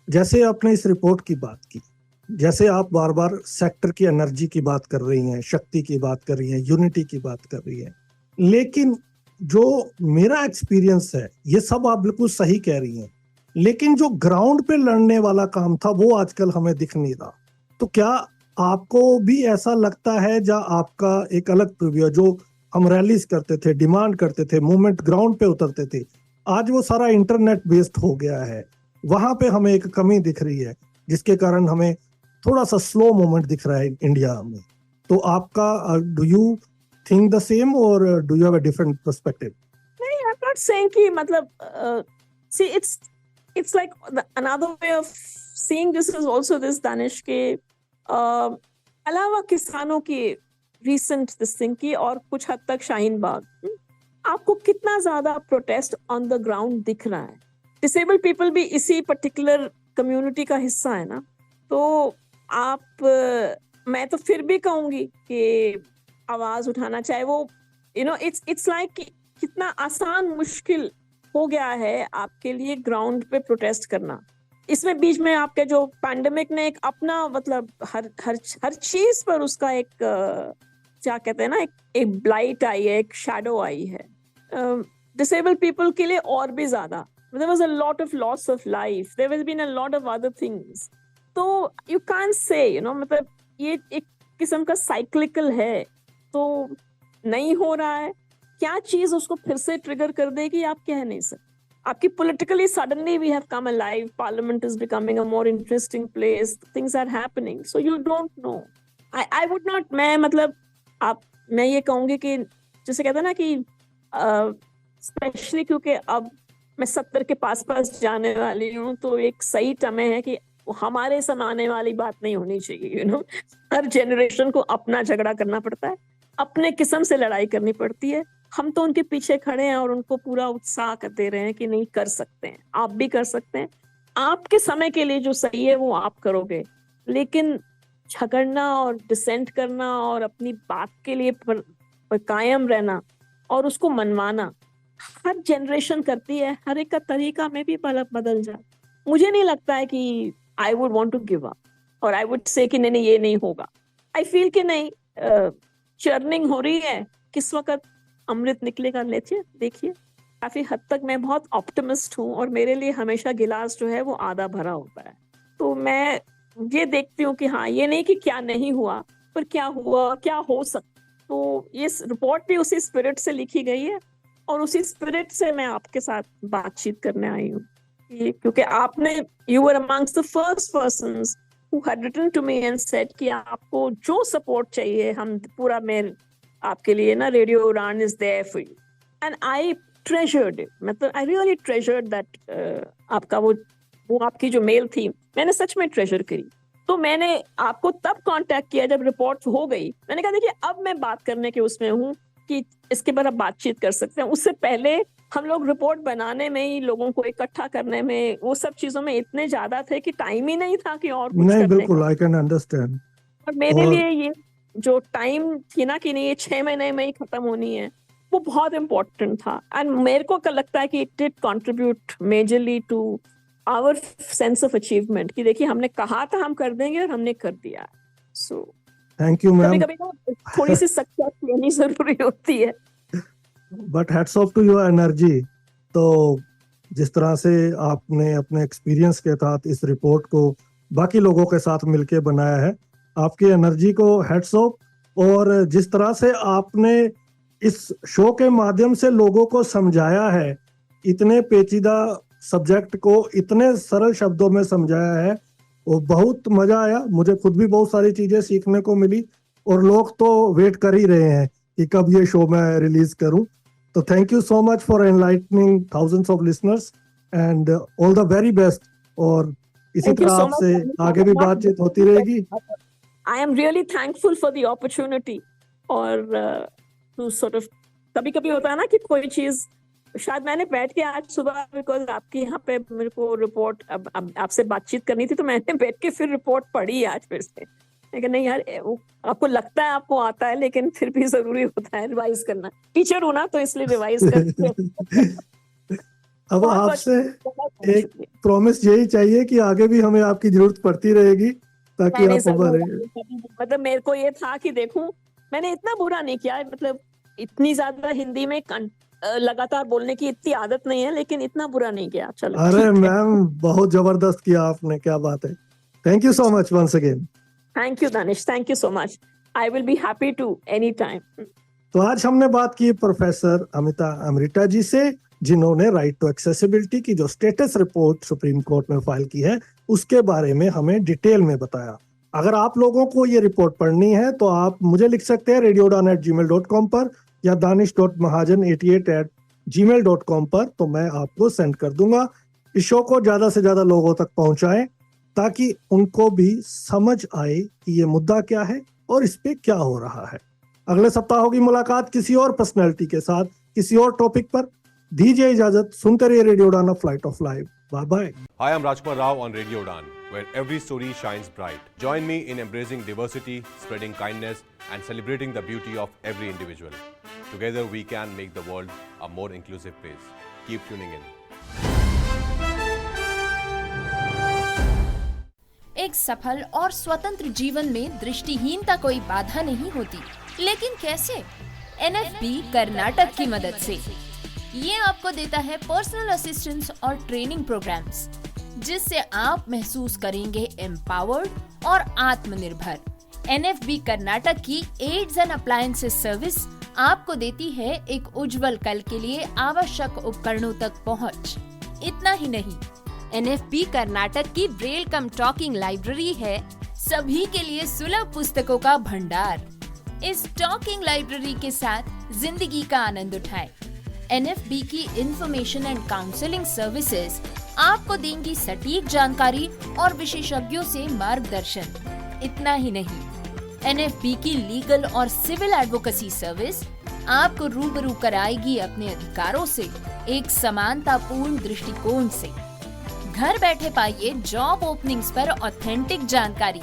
जैसे आपने इस रिपोर्ट की बात की, जैसे आप बार बार सेक्टर की एनर्जी की बात कर रही हैं, शक्ति की बात कर रही हैं, यूनिटी की बात कर रही हैं, लेकिन जो मेरा एक्सपीरियंस है, ये सब आप बिल्कुल सही कह रही हैं, लेकिन जो ग्राउंड पे लड़ने वाला काम था वो आजकल हमें दिख नहीं रहा। तो क्या आपको भी ऐसा लगता है, जहाँ आपका एक अलग प्रीव्यू, जो हम रैलीज करते थे, डिमांड करते थे, मूवमेंट ग्राउंड पे उतरते थे, आज वो सारा इंटरनेट बेस्ड हो गया है, वहां पे हमें एक कमी दिख रही है, जिसके कारण हमें थोड़ा सा स्लो मूवमेंट दिख रहा है इंडिया में। तो आपका do you think the same और do you have a different perspective? नहीं, आई एम नॉट सेइंग कि मतलब see it's like another way of seeing this is also this Danish के अलावा किसानों की रिसेंट दिस थिंग की, और कुछ हद तक शाहीन बाग, आपको कितना ज्यादा प्रोटेस्ट ऑन द ग्राउंड दिख रहा है। डिसेबल्ड पीपल भी इसी पर्टिकुलर कम्युनिटी का हिस्सा है ना, तो मैं तो फिर भी कहूंगी कि आवाज उठाना, चाहे वो इट्स लाइक कितना आसान मुश्किल हो गया है आपके लिए ग्राउंड पे प्रोटेस्ट करना। इसमें बीच में आपके जो पैंडेमिक ने एक अपना मतलब हर चीज पर उसका एक क्या कहते हैं ना, एक ब्लाइट आई है, एक शैडो आई है। डिसेबल्ड पीपल के लिए और भी ज्यादा, there was a lot of loss of life, there has been a lot of other things। तो यू कांट से मतलब ये एक किस्म का साइक्लिकल है, तो नहीं हो रहा है, क्या चीज उसको फिर से ट्रिगर कर देगी आप कह नहीं सकते। आपकी politically suddenly we have come alive, parliament is becoming a more interesting place, things are happening, so you don't know. I would not, मैं ये कहूंगी कि जैसे कहते हैं ना कि स्पेशली क्योंकि अब मैं 70 के पास जाने वाली हूँ, तो एक सही समय है कि हमारे समाने वाली बात नहीं होनी चाहिए। हर जनरेशन को अपना झगड़ा करना पड़ता है, अपने किस्म से लड़ाई करनी पड़ती है। हम तो उनके पीछे खड़े हैं और उनको पूरा उत्साह दे रहे हैं कि नहीं, कर सकते हैं, आप भी कर सकते हैं। आपके समय के लिए जो सही है वो आप करोगे, लेकिन झगड़ना और डिसेंट करना और अपनी बात के लिए पर कायम रहना और उसको मनवाना हर जनरेशन करती है। हर एक का तरीका में भी बदल जाए। मुझे नहीं लगता है कि I would want to give up और आई वुड से कि नहीं ये नहीं होगा। आई फील कि नहीं, चर्निंग हो रही है, किस वक्त अमृत निकलेगा देखिए। काफी हद तक मैं बहुत ऑप्टिमिस्ट हूँ और मेरे लिए हमेशा गिलास जो है वो आधा भरा होता है। तो मैं ये देखती हूँ कि हाँ, ये नहीं कि क्या नहीं हुआ, पर क्या हुआ, क्या हो सकता। तो ये रिपोर्ट भी उसी स्पिरिट से लिखी गई है और उसी स्पिरिट से मैं आपके साथ बातचीत करने आई हूँ, क्योंकि आपने, you were amongst the first persons who had written to me and said कि आपको जो सपोर्ट चाहिए हम पूरा, मैं आपके लिए ना, रेडियो उड़ान is there for you and I treasured it। मतलब I really treasured that आपका वो आपकी जो मेल थी मैंने सच में ट्रेजर करी। तो मैंने आपको तब कांटेक्ट किया जब रिपोर्ट हो गई। मैंने कहा देखिए अब मैं बात करने के उसमें हूँ कि इसके बारे में बातचीत कर सकते हैं। उससे पहले हम लोग रिपोर्ट बनाने में ही, लोगों को इकट्ठा करने में, वो सब चीजों में इतने ज्यादा थे कि टाइम ही नहीं था कि और कुछ नहीं, करने बिल्कुल, का। I can understand. और मेरे लिए ये जो टाइम थी ना कि नहीं ये 6 महीने में ही खत्म होनी है, वो बहुत इम्पोर्टेंट था। एंड मेरे को लगता है कि it did contribute majorly to our sense of achievement कि देखिए हमने कहा था हम कर देंगे और हमने कर दिया। So thank you ma'am. कभी कभी थोड़ी सी सक्सेस लेनी जरूरी होती है। But hats off to your energy. तो जिस तरह से आपने अपने एक्सपीरियंस के साथ इस रिपोर्ट को बाकी लोगों के साथ मिलके बनाया है, आपकी एनर्जी को हैट्स ऑफ। और जिस तरह से आपने इस शो के माध्यम से लोगों को समझाया है, इतने पेचीदा सब्जेक्ट को इतने सरल शब्दों में समझाया है, वो बहुत मजा आया। मुझे खुद भी बहुत सारी चीजें सीखने को मिली और लोग तो वेट कर ही रहे हैं कि कब ये शो मैं रिलीज करूं। तो thank you so much for enlightening thousands of listeners and all the very best. और इसी तरह आपसे आगे भी बातचीत होती रहेगी। I am really thankful for the opportunity। और to sort of, कभी कभी होता है ना कि कोई चीज, शायद मैंने बैठ के आज सुबह, बिकॉज आपके यहाँ पे मेरे को रिपोर्ट अब आपसे बातचीत करनी थी, तो मैंने बैठ के फिर रिपोर्ट पढ़ी आज फिर से। लेकिन नहीं यार, आपको लगता है आपको आता है, लेकिन फिर भी जरूरी होता है रिवाइज करना। टीचर हूं ना, तो इसलिए रिवाइज करते। अब आपसे एक प्रॉमिस यही चाहिए कि आगे भी हमें आपकी जरूरत पड़ती रहेगी, ताकि आप मतलब मेरे को ये था कि देखूं, मैंने इतना बुरा नहीं किया, मतलब इतनी ज्यादा हिंदी में लगातार बोलने की इतनी आदत नहीं है, लेकिन इतना बुरा नहीं किया। चलो, अरे मैम बहुत जबरदस्त किया आपने, क्या बात है। Thank you so much once again. Thank you Danish, thank you so much. I will be happy to any time. तो आज हमने बात की प्रोफेसर अमृता जी से, जिन्होंने राइट टू एक्सेसिबिलिटी की जो स्टेटस रिपोर्ट सुप्रीम कोर्ट में फाइल की है उसके बारे में हमें डिटेल में बताया। अगर आप लोगों को ये रिपोर्ट पढ़नी है तो आप मुझे लिख सकते हैं radioudan@gmail.com पर या danish.mahajan88@gmail.com पर, तो मैं आपको सेंड कर दूंगा। इस शो को ज्यादा से ज्यादा लोगों तक पहुंचाएं ताकि उनको भी समझ आए कि ये मुद्दा क्या है और इस पे क्या हो रहा है। अगले सप्ताह होगी मुलाकात किसी और पर्सनैलिटी के साथ, किसी और टॉपिक पर। दीजिए इजाजत, सुनते रहिए रेडियो उड़ान, flight of life. Bye bye. Hi, I'm Rajkumar Rao on Radio Udan, where every story shines bright. Join me in embracing diversity, spreading kindness, and celebrating the beauty of every individual. Together we can make the world a more inclusive place. Keep tuning in. एक सफल और स्वतंत्र जीवन में दृष्टिहीनता कोई बाधा नहीं होती, लेकिन कैसे? NFB कर्नाटक की मदद से। ये आपको देता है पर्सनल असिस्टेंस और ट्रेनिंग प्रोग्राम्स। जिससे आप महसूस करेंगे एम्पावर्ड और आत्मनिर्भर। NFB कर्नाटक की एड्स एंड अप्लायंसेस सर्विस आपको देती है एक उज्जवल कल के लिए आवश्यक उपकरणों तक पहुंच। इतना ही नहीं, NFB कर्नाटक की ब्रेल कम टॉकिंग लाइब्रेरी है सभी के लिए सुलभ पुस्तकों का भंडार। इस टॉकिंग लाइब्रेरी के साथ जिंदगी का आनंद उठाएं। NFB की इंफॉर्मेशन एंड काउंसलिंग सर्विसेज आपको देंगी सटीक जानकारी और विशेषज्ञों से मार्गदर्शन। इतना ही नहीं, NFB की लीगल और सिविल एडवोकेसी सर्विस आपको रूबरू कराएगी अपने अधिकारों से एक समानतापूर्ण दृष्टिकोण से। घर बैठे पाइए जॉब ओपनिंग्स पर ऑथेंटिक जानकारी।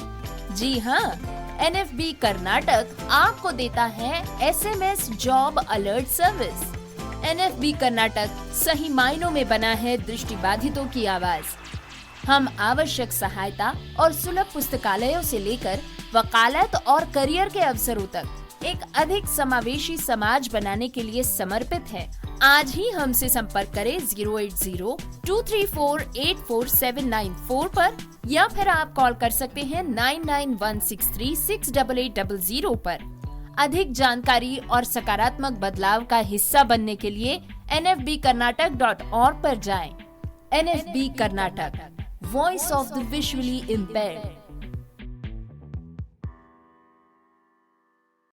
जी हाँ, NFB कर्नाटक आपको देता है SMS job alert service. NFB Karnataka सही मायनों में बना है दृष्टिबाधितों की आवाज। हम आवश्यक सहायता और सुलभ पुस्तकालयों से लेकर वकालत और करियर के अवसरों तक एक अधिक समावेशी समाज बनाने के लिए समर्पित है। आज ही हमसे संपर्क करें 08023484794 पर या फिर आप कॉल कर सकते हैं 9916368800 पर। अधिक जानकारी और सकारात्मक बदलाव का हिस्सा बनने के लिए nfbkarnatak.org पर जाएं। NFB Karnataka, voice of the visually impaired.